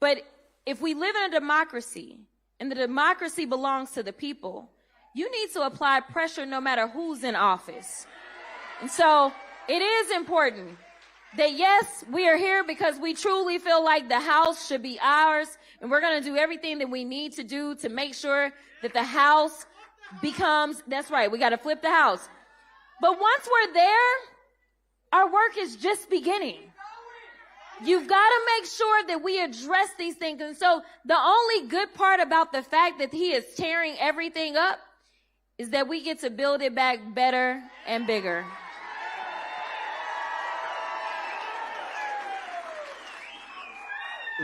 but if we live in a democracy and the democracy belongs to the people, you need to apply pressure no matter who's in office. And so it is important that, yes, we are here because we truly feel like the House should be ours, and we're going to do everything that we need to do to make sure that the House becomes, that's right, we got to flip the House. But once we're there, our work is just beginning. You've got to make sure that we address these things. And so the only good part about the fact that he is tearing everything up is that we get to build it back better and bigger.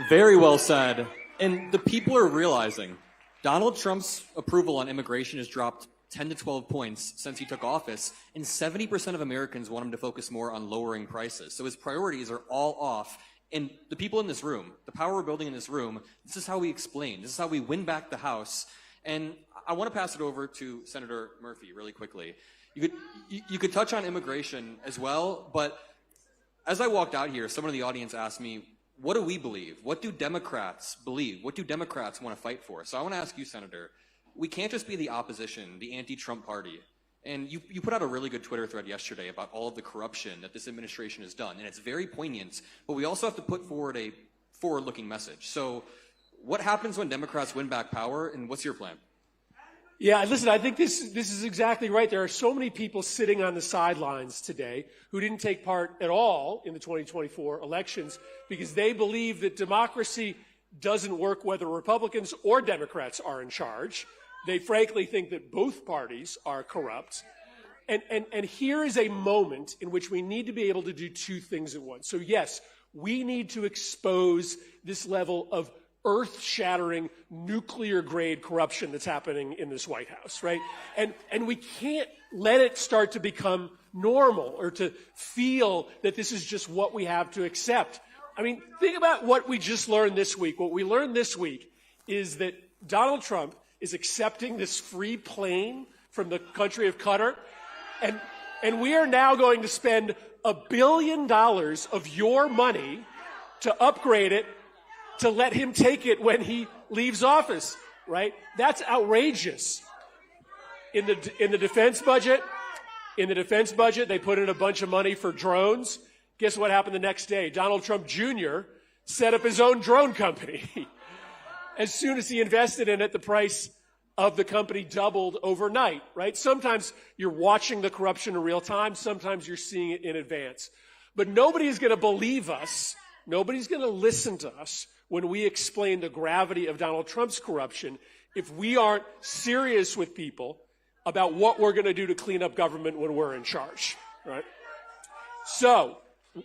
Very well said. And the people are realizing Donald Trump's approval on immigration has dropped 10 to 12 points since he took office, and 70% of Americans want him to focus more on lowering prices. So his priorities are all off. And the people in this room, the power we're building in this room, this is how we explain. This is how we win back the House. And I want to pass it over to Senator Murphy really quickly. You could touch on immigration as well, but as I walked out here, someone in the audience asked me, what do we believe? What do Democrats believe? What do Democrats want to fight for? So I want to ask you, Senator, we can't just be the opposition, the anti-Trump party. And you put out a really good Twitter thread yesterday about all of the corruption that this administration has done, and it's very poignant, but we also have to put forward a forward-looking message. So what happens when Democrats win back power, and what's your plan? Yeah, listen, I think this is exactly right. There are so many people sitting on the sidelines today who didn't take part at all in the 2024 elections because they believe that democracy doesn't work whether Republicans or Democrats are in charge. They frankly think that both parties are corrupt. And here is a moment in which we need to be able to do two things at once. So yes, we need to expose this level of earth-shattering, nuclear-grade corruption that's happening in this White House, right? And we can't let it start to become normal or to feel that this is just what we have to accept. I mean, think about what we just learned this week. What we learned this week is that Donald Trump is accepting this free plane from the country of Qatar, and we are now going to spend $1 billion of your money to upgrade it to let him take it when he leaves office, right? That's outrageous. In the defense budget, they put in a bunch of money for drones. Guess what happened the next day? Donald Trump Jr. set up his own drone company. As soon as he invested in it, the price of the company doubled overnight, right? Sometimes you're watching the corruption in real time. Sometimes you're seeing it in advance. But nobody is going to believe us. Nobody's going to listen to us when we explain the gravity of Donald Trump's corruption if we aren't serious with people about what we're going to do to clean up government when we're in charge, right? So,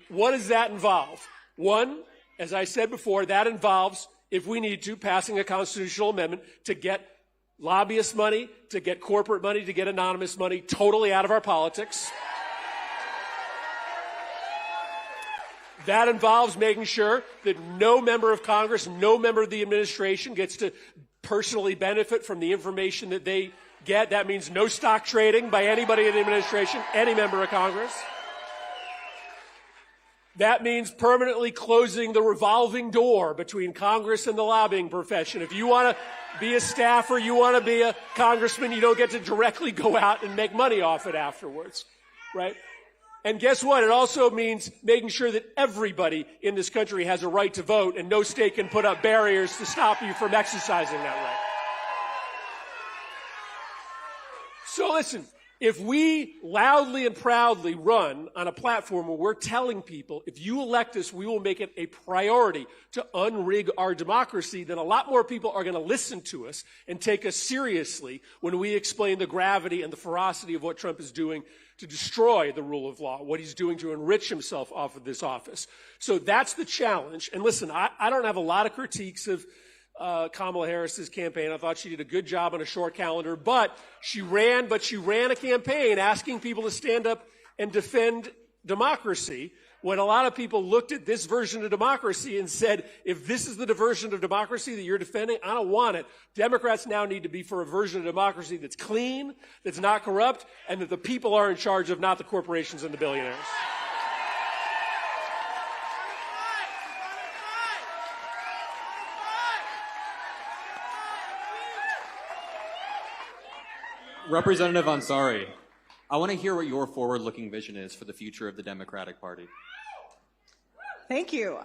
what does that involve? One, as I said before, that involves, if we need to, passing a constitutional amendment to get lobbyist money, to get corporate money, to get anonymous money totally out of our politics. That involves making sure that no member of Congress, no member of the administration gets to personally benefit from the information that they get. That means no stock trading by anybody in the administration, any member of Congress. That means permanently closing the revolving door between Congress and the lobbying profession. If you want to be a staffer, you want to be a congressman, you don't get to directly go out and make money off it afterwards, right? And guess what? It also means making sure that everybody in this country has a right to vote and no state can put up barriers to stop you from exercising that right. So listen, if we loudly and proudly run on a platform where we're telling people, if you elect us, we will make it a priority to unrig our democracy, then a lot more people are going to listen to us and take us seriously when we explain the gravity and the ferocity of what Trump is doing to destroy the rule of law, what he's doing to enrich himself off of this office. So that's the challenge. And listen, I don't have a lot of critiques of Kamala Harris's campaign. I thought she did a good job on a short calendar, but she ran a campaign asking people to stand up and defend democracy when a lot of people looked at this version of democracy and said, if this is the version of democracy that you're defending, I don't want it. Democrats now need to be for a version of democracy that's clean, that's not corrupt, and that the people are in charge of, not the corporations and the billionaires. Representative Ansari, I want to hear what your forward-looking vision is for the future of the Democratic Party. Thank you.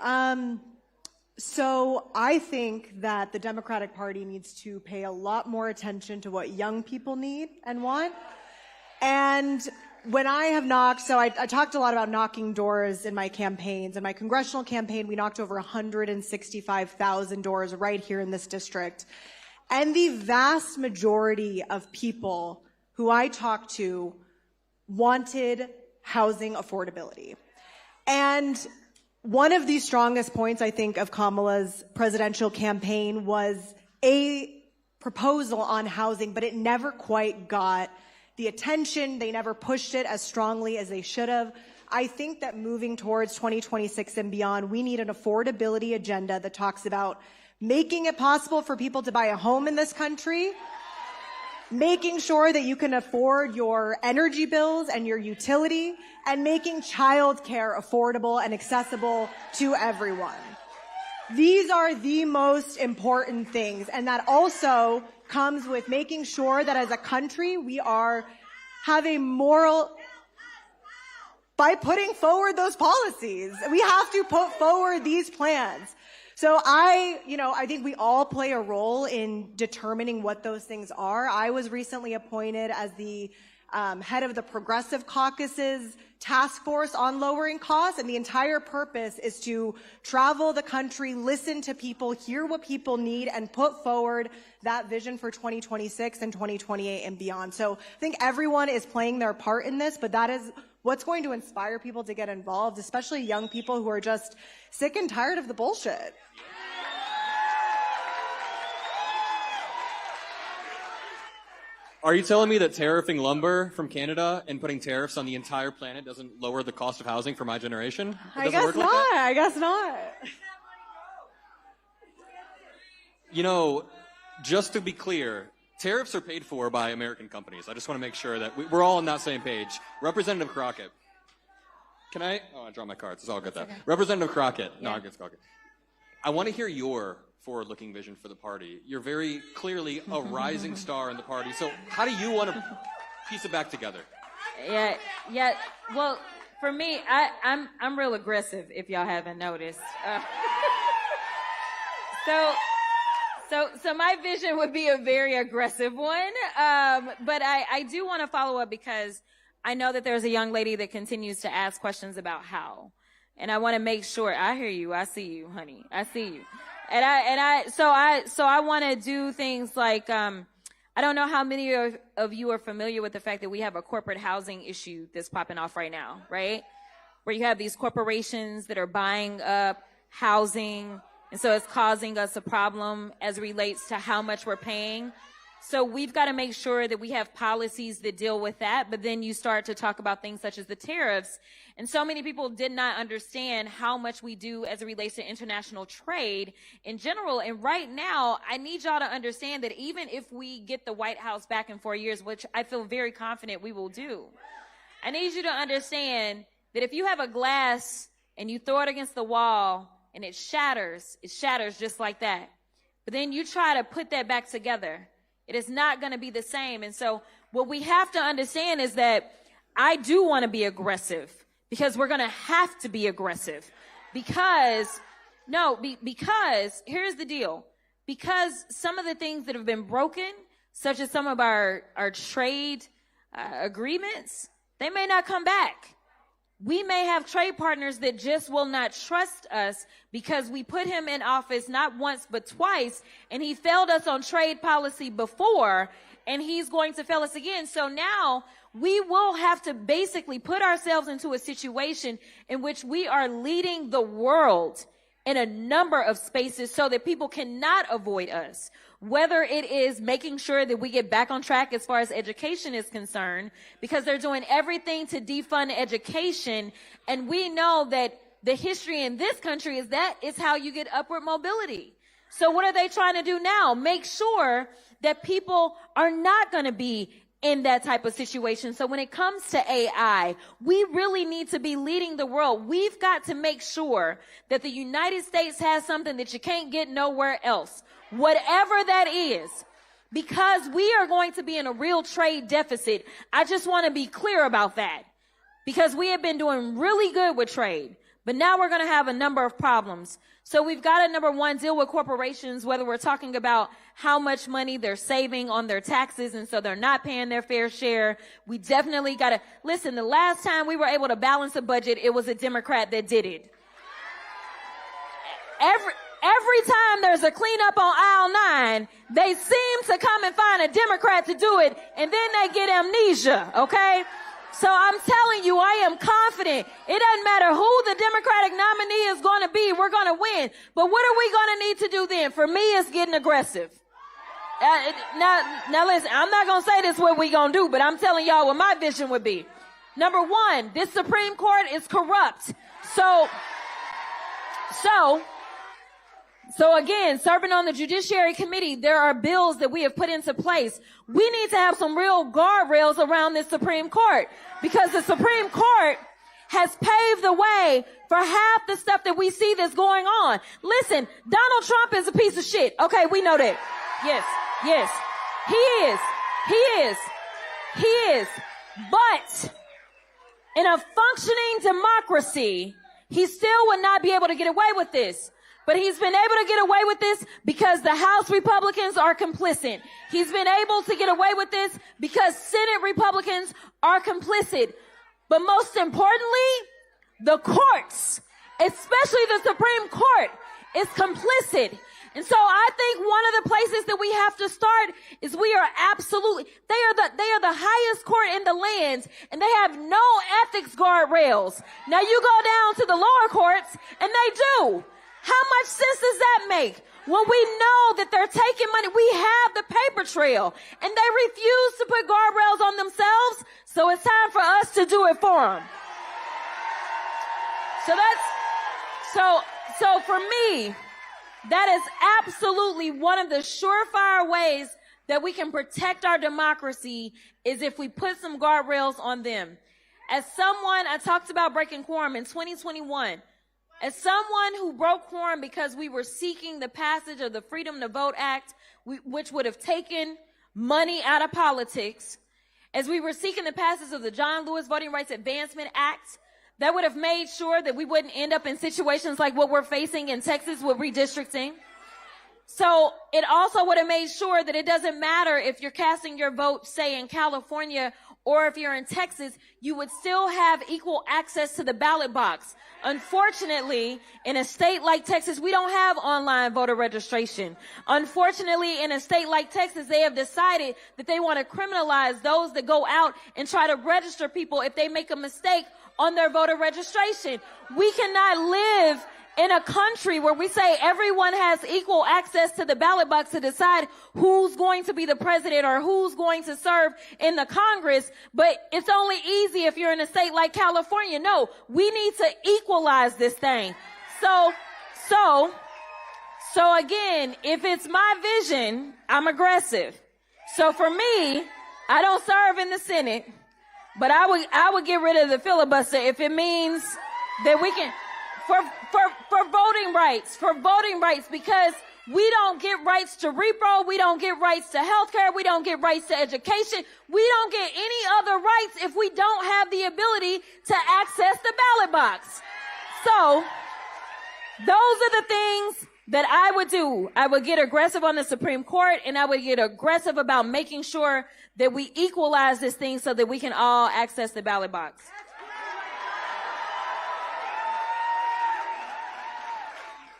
So I think that the Democratic Party needs to pay a lot more attention to what young people need and want. And when I have knocked, so I talked a lot about knocking doors in my campaigns. In my congressional campaign, we knocked over 165,000 doors right here in this district. And the vast majority of people who I talked to wanted housing affordability. And one of the strongest points, I think, of Kamala's presidential campaign was a proposal on housing, but it never quite got the attention. They never pushed it as strongly as they should have. I think that moving towards 2026 and beyond, we need an affordability agenda that talks about making it possible for people to buy a home in this country, making sure that you can afford your energy bills and your utility, and making childcare affordable and accessible to everyone. These are the most important things, and that also comes with making sure that as a country we have a moral, by putting forward those policies. We have to put forward these plans. So I think we all play a role in determining what those things are. I was recently appointed as the head of the Progressive Caucus's task force on lowering costs, and the entire purpose is to travel the country, listen to people, hear what people need, and put forward that vision for 2026 and 2028 and beyond. So I think everyone is playing their part in this, but that is what's going to inspire people to get involved, especially young people who are just sick and tired of the bullshit. Are you telling me that tariffing lumber from Canada and putting tariffs on the entire planet doesn't lower the cost of housing for my generation? I guess not. I guess not. You know, just to be clear, tariffs are paid for by American companies. I just want to make sure that we're all on that same page. Representative Crockett. Can I? Oh, I draw my cards. It's all good, though. Okay. Representative Crockett. Yeah. No, I guess Crockett. I want to hear your forward-looking vision for the party. You're very clearly a rising star in the party. So how do you want to piece it back together? Yeah. Well, for me, I'm real aggressive, if y'all haven't noticed. So my vision would be a very aggressive one. But I do want to follow up because I know that there's a young lady that continues to ask questions about how. And I want to make sure, I hear you, I see you, honey, I see you. So I want to do things like, I don't know how many of you are familiar with the fact that we have a corporate housing issue that's popping off right now, right? Where you have these corporations that are buying up housing, and so it's causing us a problem as it relates to how much we're paying. So we've got to make sure that we have policies that deal with that, but then you start to talk about things such as the tariffs. And so many people did not understand how much we do as it relates to international trade in general. And right now, I need y'all to understand that even if we get the White House back in 4 years, which I feel very confident we will do, I need you to understand that if you have a glass and you throw it against the wall and it shatters just like that. But then you try to put that back together. It is not going to be the same. And so what we have to understand is that I do want to be aggressive because we're going to have to be aggressive because here's the deal. Because some of the things that have been broken, such as some of our trade agreements, they may not come back. We may have trade partners that just will not trust us because we put him in office not once but twice, and he failed us on trade policy before, and he's going to fail us again. So now we will have to basically put ourselves into a situation in which we are leading the world in a number of spaces so that people cannot avoid us. Whether it is making sure that we get back on track as far as education is concerned, because they're doing everything to defund education. And we know that the history in this country is that is how you get upward mobility. So what are they trying to do now? Make sure that people are not going to be in that type of situation. So when it comes to AI, we really need to be leading the world. We've got to make sure that the United States has something that you can't get nowhere else. Whatever that is, because we are going to be in a real trade deficit. I just want to be clear about that, because we have been doing really good with trade, but now we're going to have a number of problems. So we've got to, number one, deal with corporations, whether we're talking about how much money they're saving on their taxes, and so they're not paying their fair share. We definitely got to, listen, the last time we were able to balance a budget, it was a Democrat that did it. Every time there's a cleanup on aisle 9, they seem to come and find a Democrat to do it, and then they get amnesia, okay? So I'm telling you, I am confident. It doesn't matter who the Democratic nominee is going to be, we're going to win. But what are we going to need to do then? For me, it's getting aggressive. Now listen, I'm not going to say this is what we're going to do, but I'm telling y'all what my vision would be. Number one, this Supreme Court is corrupt. So again, serving on the Judiciary Committee, there are bills that we have put into place. We need to have some real guardrails around this Supreme Court, because the Supreme Court has paved the way for half the stuff that we see that's going on. Listen, Donald Trump is a piece of shit. Okay, we know that. Yes. He is. But in a functioning democracy, he still would not be able to get away with this. But he's been able to get away with this because the House Republicans are complicit. He's been able to get away with this because Senate Republicans are complicit. But most importantly, the courts, especially the Supreme Court, is complicit. And so I think one of the places that we have to start is they are the highest court in the land, and they have no ethics guardrails. Now you go down to the lower courts and they do. How much sense does that make? When we know that they're taking money, we have the paper trail, and they refuse to put guardrails on themselves, so it's time for us to do it for them. So for me, that is absolutely one of the surefire ways that we can protect our democracy, is if we put some guardrails on them. As someone, I talked about breaking quorum in 2021. As someone who broke quorum because we were seeking the passage of the Freedom to Vote Act, which would have taken money out of politics, as we were seeking the passage of the John Lewis Voting Rights Advancement Act, that would have made sure that we wouldn't end up in situations like what we're facing in Texas with redistricting. So it also would have made sure that it doesn't matter if you're casting your vote, say, in California, or if you're in Texas, you would still have equal access to the ballot box. Unfortunately, in a state like Texas, we don't have online voter registration. Unfortunately, in a state like Texas, they have decided that they want to criminalize those that go out and try to register people if they make a mistake on their voter registration. We cannot live in a country where we say everyone has equal access to the ballot box to decide who's going to be the president or who's going to serve in the Congress, but it's only easy if you're in a state like California. No, we need to equalize this thing. So again, if it's my vision, I'm aggressive. So for me, I don't serve in the Senate, but I would get rid of the filibuster if it means that we can, for voting rights, because we don't get rights to repro, we don't get rights to healthcare, we don't get rights to education, we don't get any other rights if we don't have the ability to access the ballot box. So those are the things that I would do. I would get aggressive on the Supreme Court, and I would get aggressive about making sure that we equalize this thing so that we can all access the ballot box.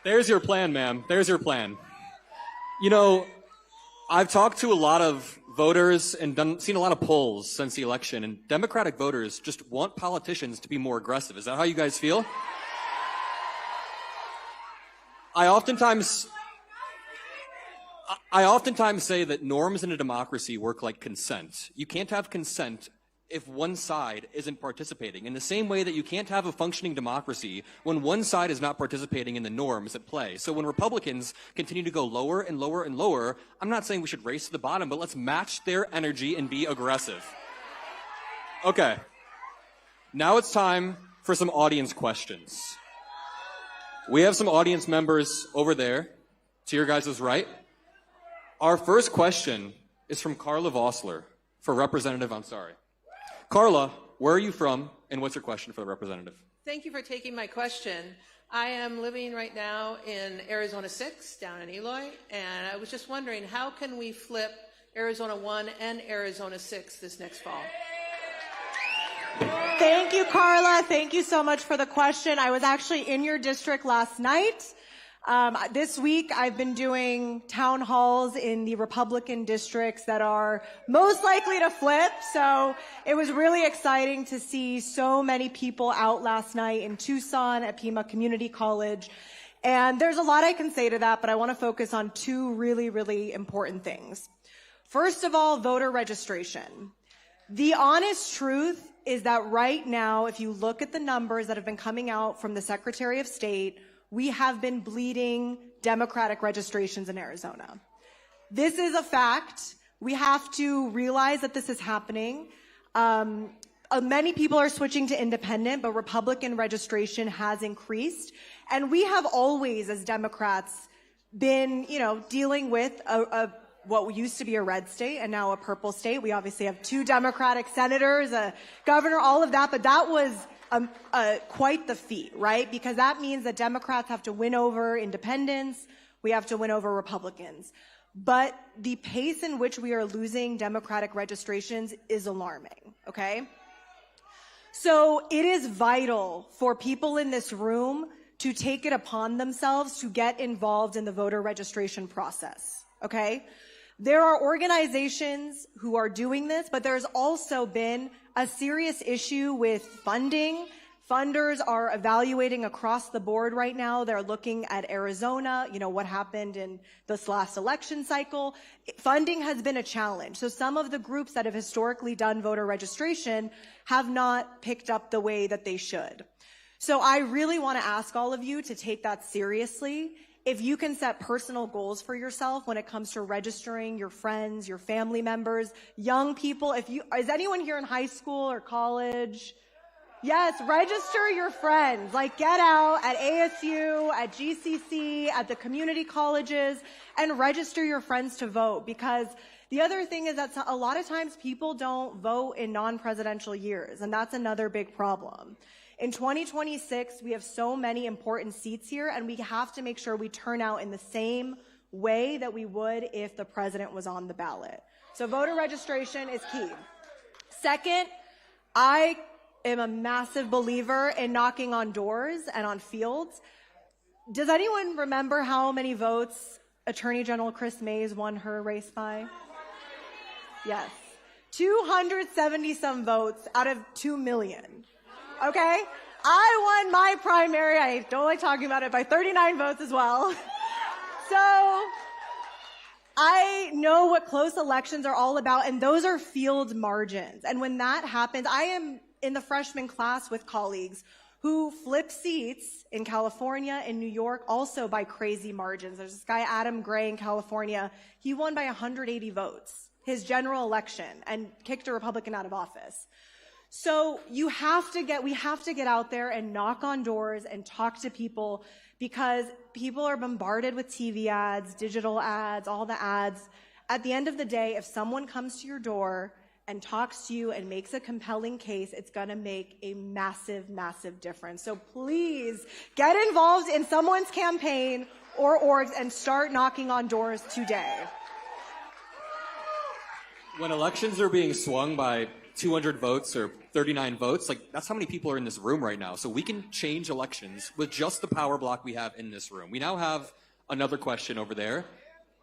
There's your plan, ma'am. There's your plan. You know, I've talked to a lot of voters and seen a lot of polls since the election, and Democratic voters just want politicians to be more aggressive. Is that how you guys feel? I oftentimes say that norms in a democracy work like consent. You can't have consent if one side isn't participating. In the same way that you can't have a functioning democracy when one side is not participating in the norms at play. So when Republicans continue to go lower and lower and lower, I'm not saying we should race to the bottom, but let's match their energy and be aggressive. Okay. Now it's time for some audience questions. We have some audience members over there, to your guys' right. Our first question is from Carla Vossler for Representative Ansari. Carla, where are you from, and what's your question for the representative? Thank you for taking my question. I am living right now in Arizona 6, down in Eloy, and I was just wondering, how can we flip Arizona 1 and Arizona 6 this next fall? Thank you, Carla. Thank you so much for the question. I was actually in your district last night. This week, I've been doing town halls in the Republican districts that are most likely to flip. So it was really exciting to see so many people out last night in Tucson at Pima Community College. And there's a lot I can say to that, but I want to focus on two really, really important things. First of all, voter registration. The honest truth is that right now, if you look at the numbers that have been coming out from the Secretary of State, we have been bleeding Democratic registrations in Arizona. This is a fact. We have to realize that this is happening. Many people are switching to independent, but Republican registration has increased. And we have always, as Democrats, been, dealing with what used to be a red state and now a purple state. We obviously have 2 Democratic senators, a governor, all of that, but that was quite the feat, right? Because that means that Democrats have to win over independents. We have to win over Republicans. But the pace in which we are losing Democratic registrations is alarming, okay? So it is vital for people in this room to take it upon themselves to get involved in the voter registration process, okay? There are organizations who are doing this, but there's also been a serious issue with funding. Funders are evaluating across the board right now. They're looking at Arizona, what happened in this last election cycle. Funding has been a challenge. So some of the groups that have historically done voter registration have not picked up the way that they should. So I really want to ask all of you to take that seriously. If you can set personal goals for yourself when it comes to registering your friends, your family members, young people, is anyone here in high school or college? Yes, register your friends. Get out at ASU, at GCC, at the community colleges, and register your friends to vote. Because the other thing is that a lot of times people don't vote in non-presidential years, and that's another big problem. In 2026, we have so many important seats here, and we have to make sure we turn out in the same way that we would if the president was on the ballot. So voter registration is key. Second, I am a massive believer in knocking on doors and on fields. Does anyone remember how many votes Attorney General Chris Mays won her race by? Yes. 270 some votes out of 2 million. Okay? I won my primary, I don't like talking about it, by 39 votes as well. So I know what close elections are all about, and those are field margins. And when that happens, I am in the freshman class with colleagues who flip seats in California and New York also by crazy margins. There's this guy, Adam Gray, in California. He won by 180 votes, his general election, and kicked a Republican out of office. So we have to get out there and knock on doors and talk to people, because people are bombarded with TV ads, digital ads, all the ads. At the end of the day, if someone comes to your door and talks to you and makes a compelling case, it's going to make a massive, massive difference. So please get involved in someone's campaign or orgs and start knocking on doors today. When elections are being swung by 200 votes or 39 votes, that's how many people are in this room right now. So we can change elections with just the power block we have in this room. We now have another question over there.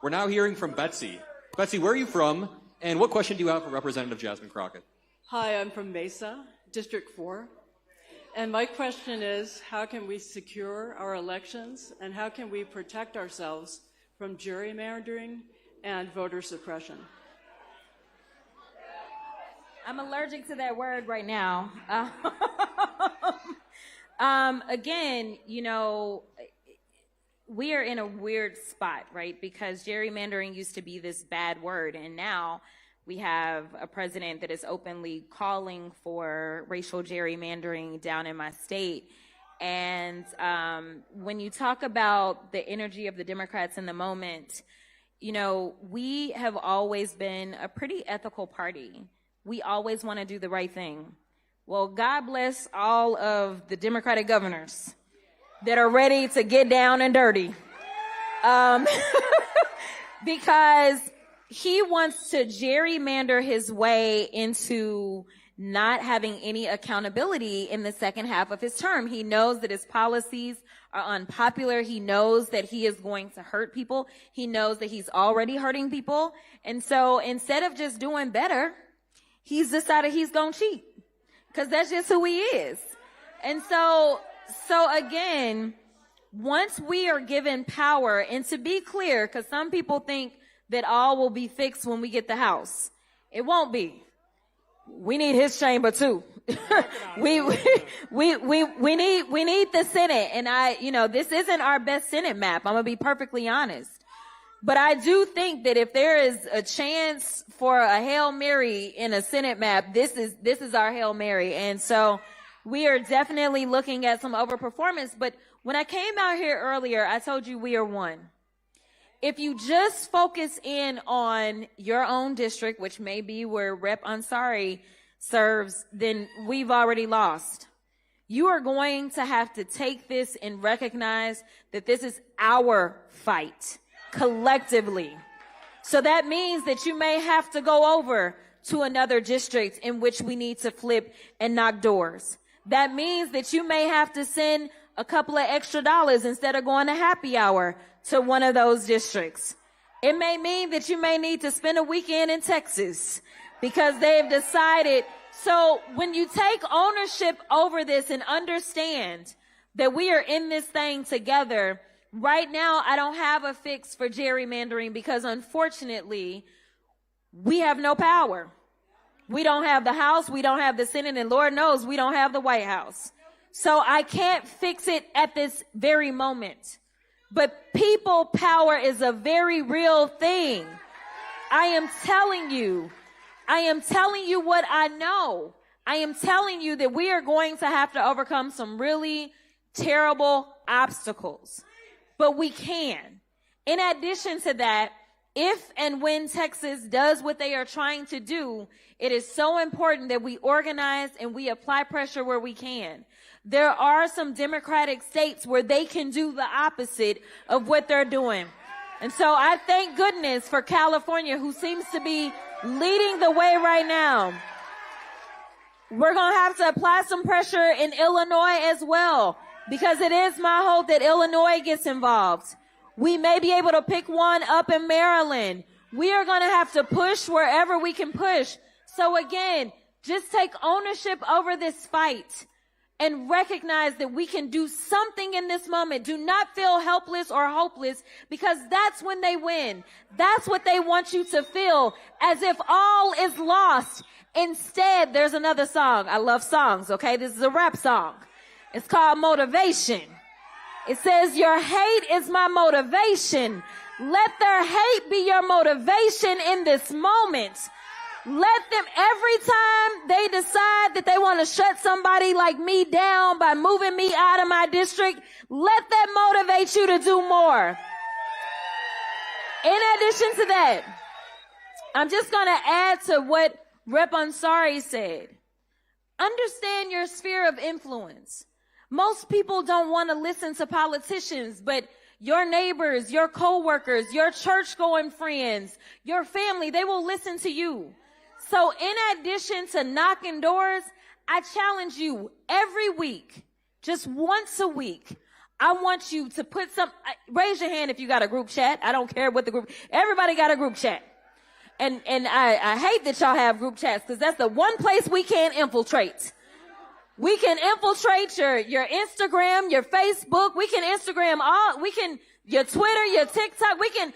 We're now hearing from Betsy. Betsy, where are you from? And what question do you have for Representative Jasmine Crockett? Hi, I'm from Mesa, District 4. And my question is, how can we secure our elections, and how can we protect ourselves from gerrymandering and voter suppression? I'm allergic to that word right now. Again, we are in a weird spot, right? Because gerrymandering used to be this bad word, and now we have a president that is openly calling for racial gerrymandering down in my state. And when you talk about the energy of the Democrats in the moment, you know, we have always been a pretty ethical party. We always want to do the right thing. Well, God bless all of the Democratic governors that are ready to get down and dirty. Because he wants to gerrymander his way into not having any accountability in the second half of his term. He knows that his policies are unpopular. He knows that he is going to hurt people. He knows that he's already hurting people. And so instead of just doing better, he's decided he's going to cheat, because that's just who he is. And so again, once we are given power, and to be clear, because some people think that all will be fixed when we get the House. It won't be. We need his chamber too. we need the Senate. And this isn't our best Senate map. I'm going to be perfectly honest. But I do think that if there is a chance for a Hail Mary in a Senate map, this is our Hail Mary. And so we are definitely looking at some overperformance. But when I came out here earlier, I told you we are one. If you just focus in on your own district, which may be where Rep. Ansari serves, then we've already lost. You are going to have to take this and recognize that this is our fight collectively. So that means that you may have to go over to another district in which we need to flip and knock doors. That means that you may have to send a couple of extra dollars instead of going to happy hour to one of those districts. It may mean that you may need to spend a weekend in Texas because they've decided. So when you take ownership over this and understand that we are in this thing together, right now I don't have a fix for gerrymandering because unfortunately we have no power. We don't have the House, we don't have the Senate, and Lord knows we don't have the White House. So I can't fix it at this very moment. But people power is a very real thing. I am telling you what I know. I am telling you that we are going to have to overcome some really terrible obstacles. But we can. In addition to that, if and when Texas does what they are trying to do, it is so important that we organize and we apply pressure where we can. There are some Democratic states where they can do the opposite of what they're doing. And so I thank goodness for California, who seems to be leading the way right now. We're going to have to apply some pressure in Illinois as well, because it is my hope that Illinois gets involved. We may be able to pick one up in Maryland. We are going to have to push wherever we can push. So again, just take ownership over this fight and recognize that we can do something in this moment. Do not feel helpless or hopeless, because that's when they win. That's what they want you to feel, as if all is lost. Instead, there's another song. I love songs, okay? This is a rap song. It's called Motivation. It says, your hate is my motivation. Let their hate be your motivation in this moment. Let them, every time they decide that they want to shut somebody like me down by moving me out of my district, let that motivate you to do more. In addition to that, I'm just going to add to what Rep. Ansari said. Understand your sphere of influence. Most people don't want to listen to politicians, but your neighbors, your coworkers, your church-going friends, your family, they will listen to you. So in addition to knocking doors, I challenge you every week, just once a week. I want you to put raise your hand if you got a group chat. I don't care what the group, everybody got a group chat. And I hate that y'all have group chats, because that's the one place we can't infiltrate. We can infiltrate your Instagram, your Facebook. We can Instagram your Twitter, your TikTok. We can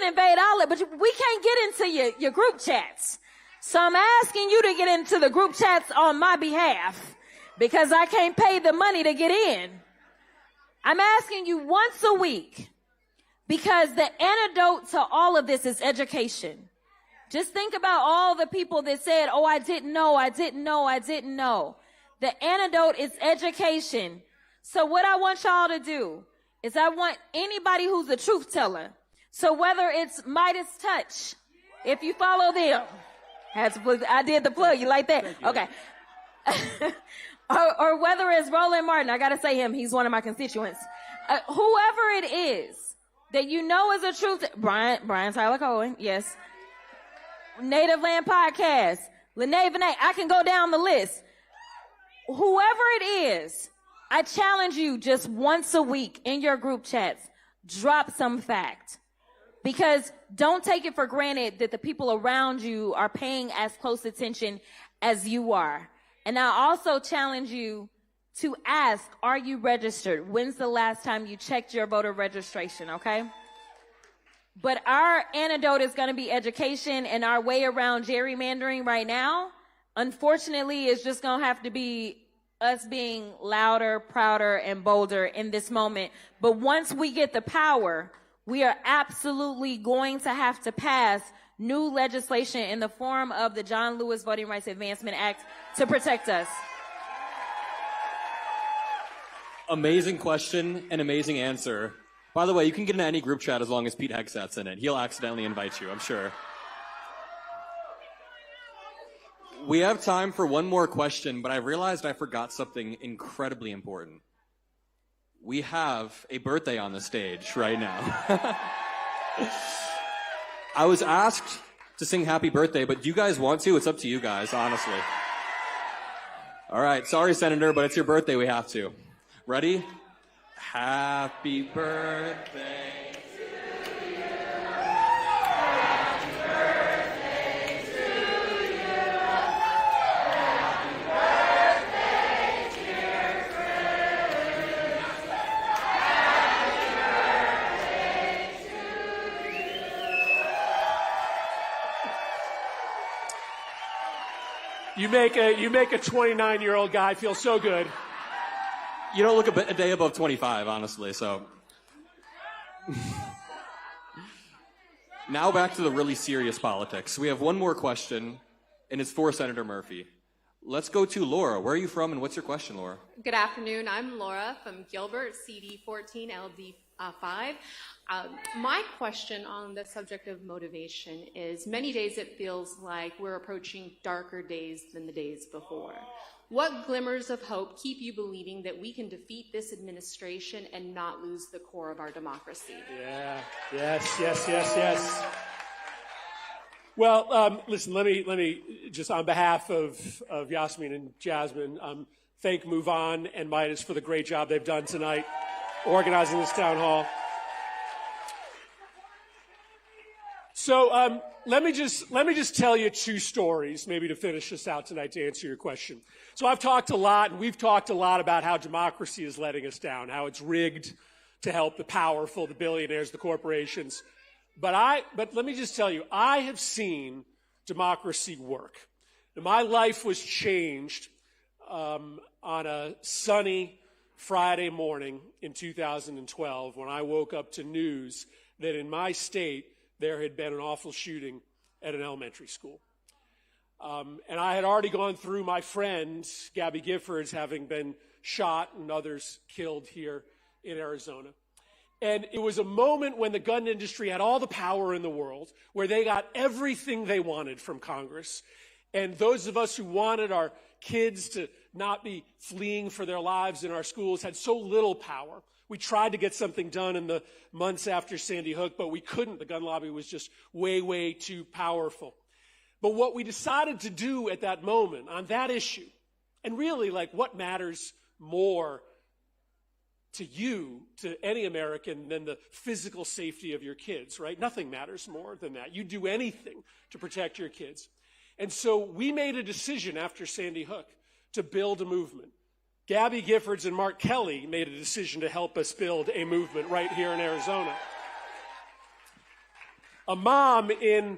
invade all it, but we can't get into your group chats. So I'm asking you to get into the group chats on my behalf, because I can't pay the money to get in. I'm asking you once a week, because the antidote to all of this is education. Just think about all the people that said, oh, I didn't know. The antidote is education. So what I want y'all to do is I want anybody who's a truth teller So whether it's MeidasTouch, if you follow them, I did the plug. You like that? Okay. or whether it's Roland Martin, I gotta say him. He's one of my constituents. Whoever it is that you know is a truth. Brian Tyler Cohen, yes. Native Land Podcast, Lene Vinay. I can go down the list. Whoever it is, I challenge you just once a week in your group chats, drop some fact. Because don't take it for granted that the people around you are paying as close attention as you are. And I also challenge you to ask, are you registered? When's the last time you checked your voter registration, okay? But our antidote is going to be education, and our way around gerrymandering right now, unfortunately, is just going to have to be us being louder, prouder, and bolder in this moment. But once we get the power, we are absolutely going to have to pass new legislation in the form of the John Lewis Voting Rights Advancement Act to protect us. Amazing question and amazing answer. By the way, you can get into any group chat as long as Pete Hegseth's in it. He'll accidentally invite you, I'm sure. We have time for one more question, but I realized I forgot something incredibly important. We have a birthday on the stage right now. I was asked to sing happy birthday, but do you guys want to? It's up to you guys, honestly. All right, sorry, Senator, but it's your birthday, we have to. Ready? Happy birthday. You make a 29-year-old guy feel so good. You don't look a day above 25, honestly, so. Now back to the really serious politics. We have one more question, and it's for Senator Murphy. Let's go to Laura. Where are you from, and what's your question, Laura? Good afternoon. I'm Laura from Gilbert, CD14, LD5. My question on the subject of motivation is, many days it feels like we're approaching darker days than the days before. What glimmers of hope keep you believing that we can defeat this administration and not lose the core of our democracy? Yeah, yes. Well, listen, let me just on behalf of Yasmin and Jasmine, thank MOVEON and MEIDAS for the great job they've done tonight organizing this town hall. So let me just tell you two stories, maybe to finish this out tonight to answer your question. So I've talked a lot, and we've talked a lot about how democracy is letting us down, how it's rigged to help the powerful, the billionaires, the corporations. But let me just tell you, I have seen democracy work. Now, my life was changed on a sunny Friday morning in 2012 when I woke up to news that in my state there had been an awful shooting at an elementary school. And I had already gone through my friend, Gabby Giffords, having been shot and others killed here in Arizona. And it was a moment when the gun industry had all the power in the world, where they got everything they wanted from Congress. And those of us who wanted our kids to not be fleeing for their lives in our schools had so little power. We tried to get something done in the months after Sandy Hook, but we couldn't. The gun lobby was just way, way too powerful. But what we decided to do at that moment on that issue, and really, like, what matters more to you, to any American, than the physical safety of your kids, right? Nothing matters more than that. You'd do anything to protect your kids. And so we made a decision after Sandy Hook to build a movement. Gabby Giffords and Mark Kelly made a decision to help us build a movement right here in Arizona. A mom in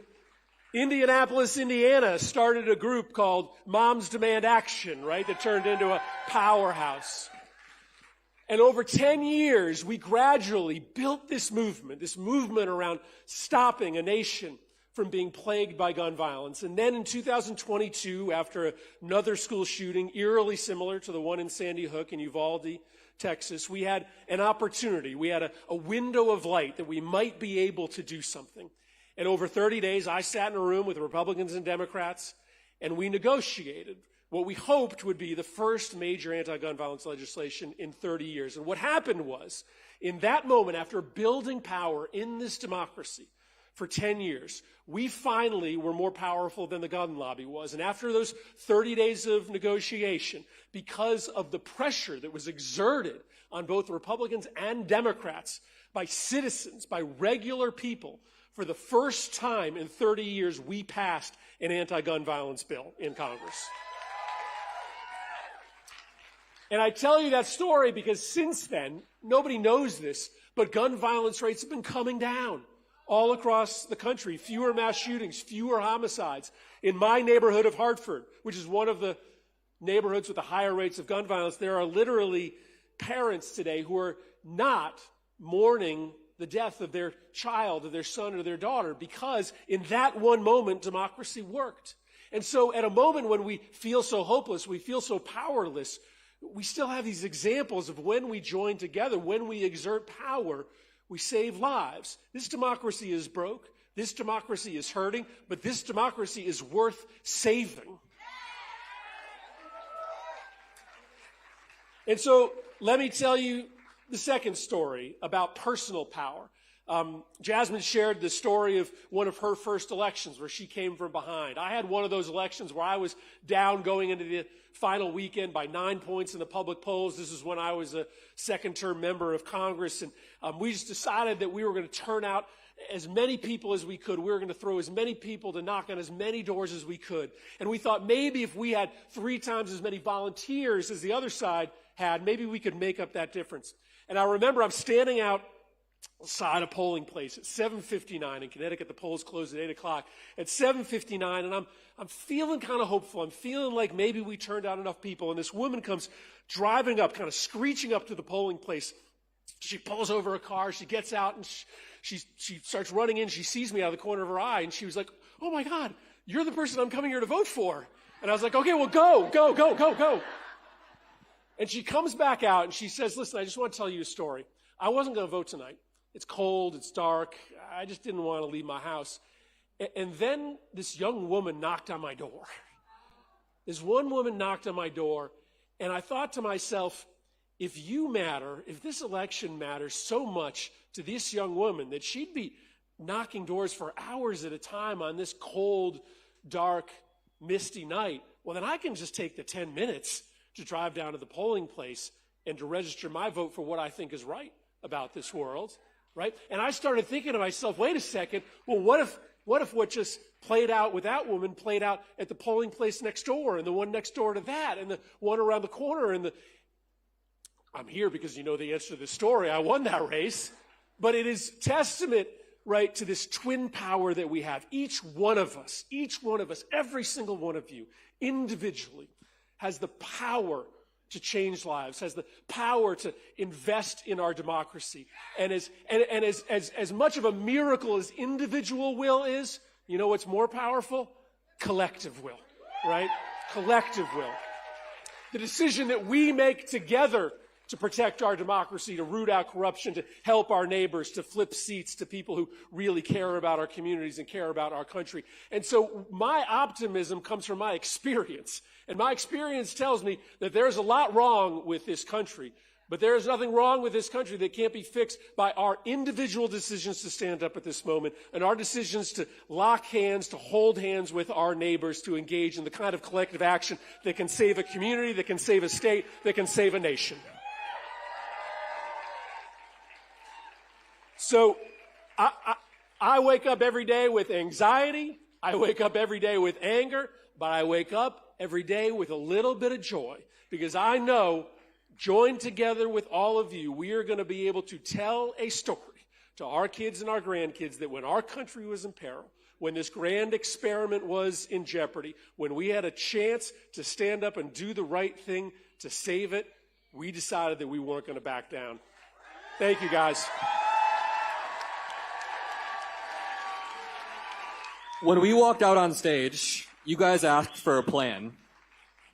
Indianapolis, Indiana, started a group called Moms Demand Action, right, that turned into a powerhouse. And over 10 years, we gradually built this movement around stopping a nation from being plagued by gun violence. And then in 2022, after another school shooting, eerily similar to the one in Sandy Hook in Uvalde, Texas, we had an opportunity. We had a window of light that we might be able to do something. And over 30 days, I sat in a room with Republicans and Democrats, and we negotiated what we hoped would be the first major anti-gun violence legislation in 30 years. And what happened was, in that moment, after building power in this democracy for 10 years, we finally were more powerful than the gun lobby was. And after those 30 days of negotiation, because of the pressure that was exerted on both Republicans and Democrats by citizens, by regular people, for the first time in 30 years, we passed an anti-gun violence bill in Congress. And I tell you that story because since then, nobody knows this, but gun violence rates have been coming down all across the country. Fewer mass shootings, fewer homicides. In my neighborhood of Hartford, which is one of the neighborhoods with the higher rates of gun violence, there are literally parents today who are not mourning the death of their child, of their son or their daughter, because in that one moment, democracy worked. And so at a moment when we feel so hopeless, we feel so powerless, we still have these examples of when we join together, when we exert power, we save lives. This democracy is broke. This democracy is hurting, but this democracy is worth saving. And so let me tell you the second story about personal power. Jasmine shared the story of one of her first elections where she came from behind. I had one of those elections where I was down going into the final weekend by 9 points in the public polls. This is when I was a second-term member of Congress, and we just decided that we were going to turn out as many people as we could. We were going to throw as many people to knock on as many doors as we could. And we thought maybe if we had 3 times as many volunteers as the other side had, maybe we could make up that difference. And I remember I'm standing outside a polling place at 7:59 in Connecticut. The polls closed at 8 o'clock. At 7:59, and I'm feeling kind of hopeful. I'm feeling like maybe we turned out enough people. And this woman comes driving up, kind of screeching up to the polling place. She pulls over a car. She gets out, and she starts running in. She sees me out of the corner of her eye, and she was like, "Oh, my God, you're the person I'm coming here to vote for." And I was like, "Okay, well, go. And she comes back out, and she says, "Listen, I just want to tell you a story. I wasn't going to vote tonight. It's cold. It's dark. I just didn't want to leave my house." And then this young woman knocked on my door. This one woman knocked on my door, and I thought to myself, if you matter, if this election matters so much to this young woman that she'd be knocking doors for hours at a time on this cold, dark, misty night, well, then I can just take the 10 minutes to drive down to the polling place and to register my vote for what I think is right about this world, right? And I started thinking to myself, wait a second, well, what if what just played out with that woman played out at the polling place next door, and the one next door to that, and the one around the corner, and I'm here because you know the answer to this story. I won that race. But it is testament, right, to this twin power that we have. Each one of us, every single one of you, individually, has the power to change lives, has the power to invest in our democracy. And as much of a miracle as individual will is, you know what's more powerful? Collective will, right? Collective will. The decision that we make together to protect our democracy, to root out corruption, to help our neighbors, to flip seats to people who really care about our communities and care about our country. And so my optimism comes from my experience. And my experience tells me that there's a lot wrong with this country. But there is nothing wrong with this country that can't be fixed by our individual decisions to stand up at this moment and our decisions to lock hands, to hold hands with our neighbors, to engage in the kind of collective action that can save a community, that can save a state, that can save a nation. So I wake up every day with anxiety. I wake up every day with anger, but I wake up every day with a little bit of joy because I know, joined together with all of you, we are going to be able to tell a story to our kids and our grandkids that when our country was in peril, when this grand experiment was in jeopardy, when we had a chance to stand up and do the right thing to save it, we decided that we weren't going to back down. Thank you, guys. When we walked out on stage, you guys asked for a plan.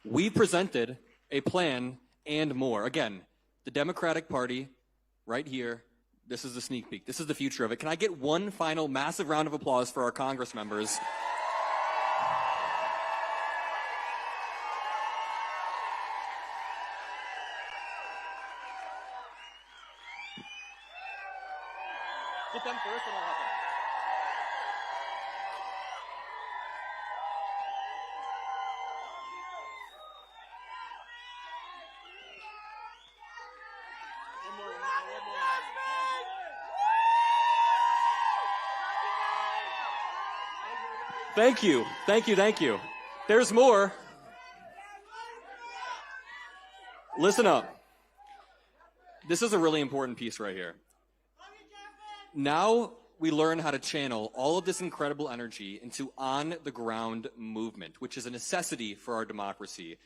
We presented a plan and more. Again, The Democratic Party, right here, this is the sneak peek. This is the future of it. Can I get one final massive round of applause for our Congress members? Get them first and I'll have them. Thank you. Thank you. Thank you. There's more. Listen up. This is a really important piece right here. Now we learn how to channel all of this incredible energy into on-the-ground movement, which is a necessity for our democracy.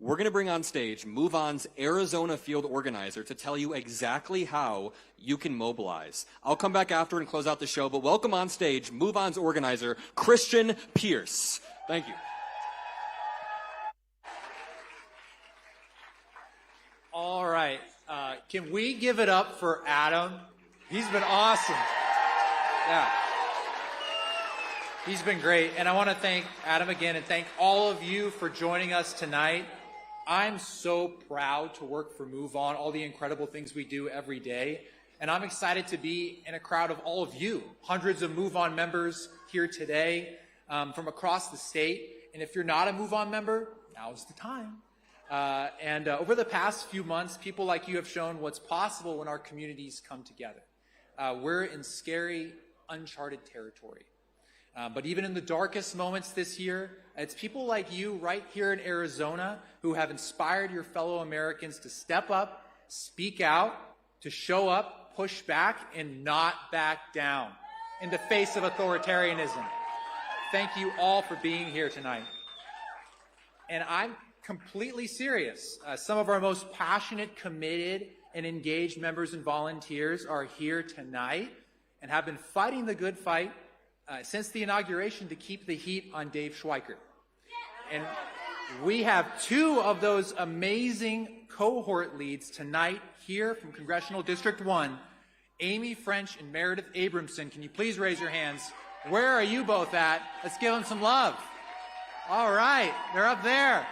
We're going to bring on stage MOVEON's Arizona field organizer to tell you exactly how you can mobilize. I'll come back after and close out the show, but welcome on stage MOVEON's organizer, Christian Pierce. Thank you. All right. Can we give it up for Adam? He's been awesome. Yeah. He's been great. And I want to thank Adam again and thank all of you for joining us tonight. I'm so proud to work for MOVEON, all the incredible things we do every day. And I'm excited to be in a crowd of all of you, hundreds of MOVEON members here today from across the state. And if you're not a MOVEON member, now's the time. Over the past few months, people like you have shown what's possible when our communities come together. We're in scary, uncharted territory. But even in the darkest moments this year, it's people like you right here in Arizona who have inspired your fellow Americans to step up, speak out, to show up, push back, and not back down in the face of authoritarianism. Thank you all for being here tonight. And I'm completely serious. Some of our most passionate, committed, and engaged members and volunteers are here tonight and have been fighting the good fight since the inauguration to keep the heat on Dave Schweikert. And we have two of those amazing cohort leads tonight here from Congressional District 1, Amy French and Meredith Abramson. Can you please raise your hands? Where are you both at? Let's give them some love. All right, they're up there.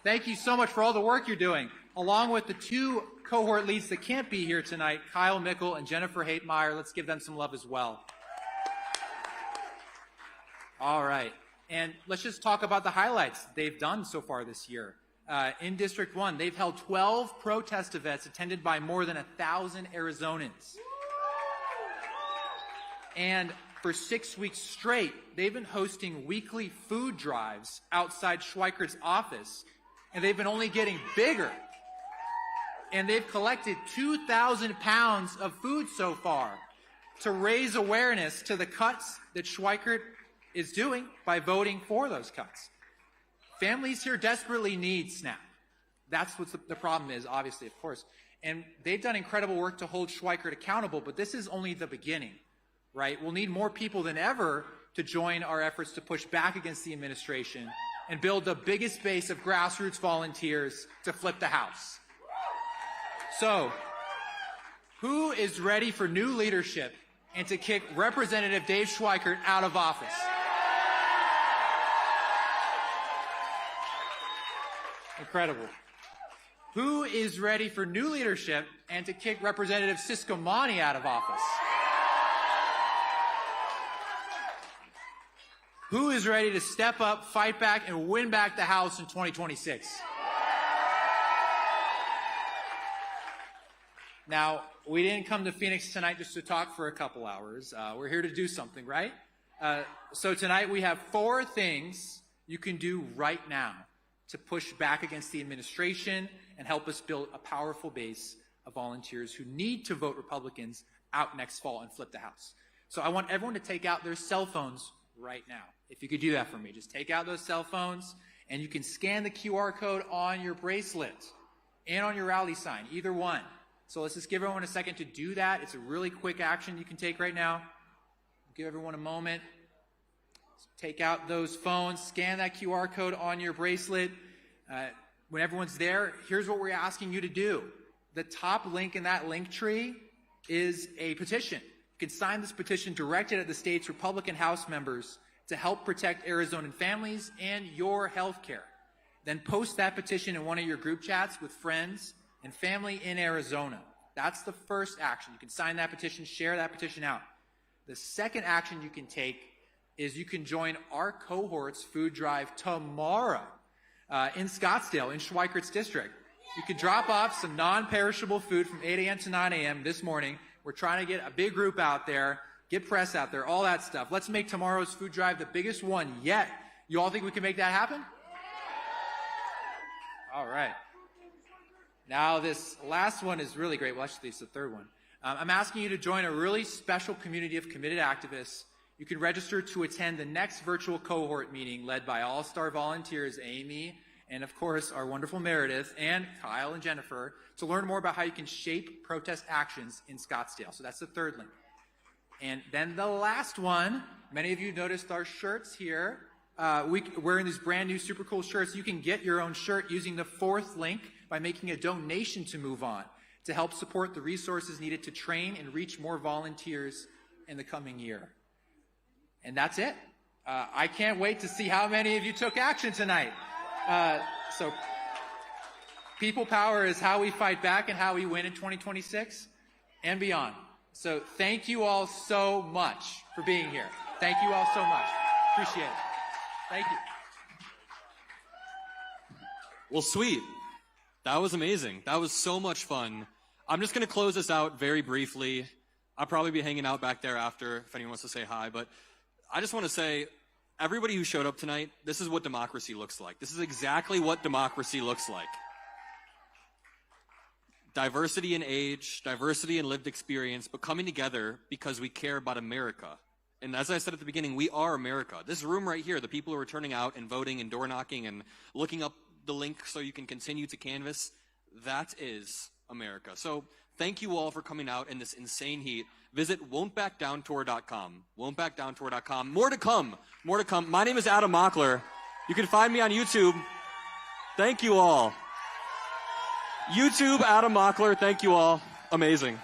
Thank you so much for all the work you're doing, along with the two cohort leads that can't be here tonight, Kyle Mickle and Jennifer Hatemeyer. Let's give them some love as well. All right, and let's just talk about the highlights they've done so far this year. In District 1, they've held 12 protest events attended by more than 1,000 Arizonans. And for 6 weeks straight, they've been hosting weekly food drives outside Schweikert's office, and they've been only getting bigger. And they've collected 2,000 pounds of food so far to raise awareness to the cuts that Schweikert is doing by voting for those cuts. Families here desperately need SNAP. That's what the problem is, obviously, of course. And they've done incredible work to hold Schweikert accountable, but this is only the beginning, right? We'll need more people than ever to join our efforts to push back against the administration and build the biggest base of grassroots volunteers to flip the House. So, who is ready for new leadership and to kick Representative Dave Schweikert out of office? Incredible. Who is ready for new leadership and to kick Representative Ciscomani out of office? Who is ready to step up, fight back, and win back the House in 2026? Now, we didn't come to Phoenix tonight just to talk for a couple hours. We're here to do something, right? So tonight we have 4 things you can do right now to push back against the administration and help us build a powerful base of volunteers who need to vote Republicans out next fall and flip the House. So I want everyone to take out their cell phones right now. If you could do that for me, just take out those cell phones and you can scan the QR code on your bracelet and on your rally sign, either one. So let's just give everyone a second to do that. It's a really quick action you can take right now. Give everyone a moment. Take out those phones, scan that QR code on your bracelet. when everyone's there, here's what we're asking you to do. The top link in that link tree is a petition. You can sign this petition directed at the state's Republican House members to help protect Arizonan families and your health care. Then post that petition in one of your group chats with friends and family in Arizona. That's the first action. You can sign that petition, share that petition out. The second action you can take is you can join our cohort's food drive tomorrow in Scottsdale, in Schweikert's district. You could drop off some non-perishable food from 8 a.m. to 9 a.m. this morning. We're trying to get a big group out there, get press out there, all that stuff. Let's make tomorrow's food drive the biggest one yet. You all think we can make that happen? All right. Now, this last one is really great. Well, actually, it's the third one. I'm asking you to join a really special community of committed activists. You can register to attend the next virtual cohort meeting led by all-star volunteers Amy and, of course, our wonderful Meredith and Kyle and Jennifer to learn more about how you can shape protest actions in Scottsdale. So that's the third link. And then the last one, many of you noticed our shirts here. We're wearing these brand new super cool shirts. You can get your own shirt using the fourth link by making a donation to MoveOn to help support the resources needed to train and reach more volunteers in the coming year. And that's it. I can't wait to see how many of you took action tonight. So people power is how we fight back and how we win in 2026 and beyond. So thank you all so much for being here. Thank you all so much. Appreciate it. Thank you. Well, sweet. That was amazing. That was so much fun. I'm just going to close this out very briefly. I'll probably be hanging out back there after if anyone wants to say hi, but I just want to say, everybody who showed up tonight, this is what democracy looks like. This is exactly what democracy looks like. Diversity in age, diversity in lived experience, but coming together because we care about America. And as I said at the beginning, we are America. This room right here, the people who are turning out and voting and door knocking and looking up the link so you can continue to canvass, that is America. So thank you all for coming out in this insane heat. Visit won'tbackdowntour.com. Won'tbackdowntour.com. More to come. More to come. My name is Adam Mockler. You can find me on YouTube. Thank you all. YouTube, Adam Mockler. Thank you all. Amazing.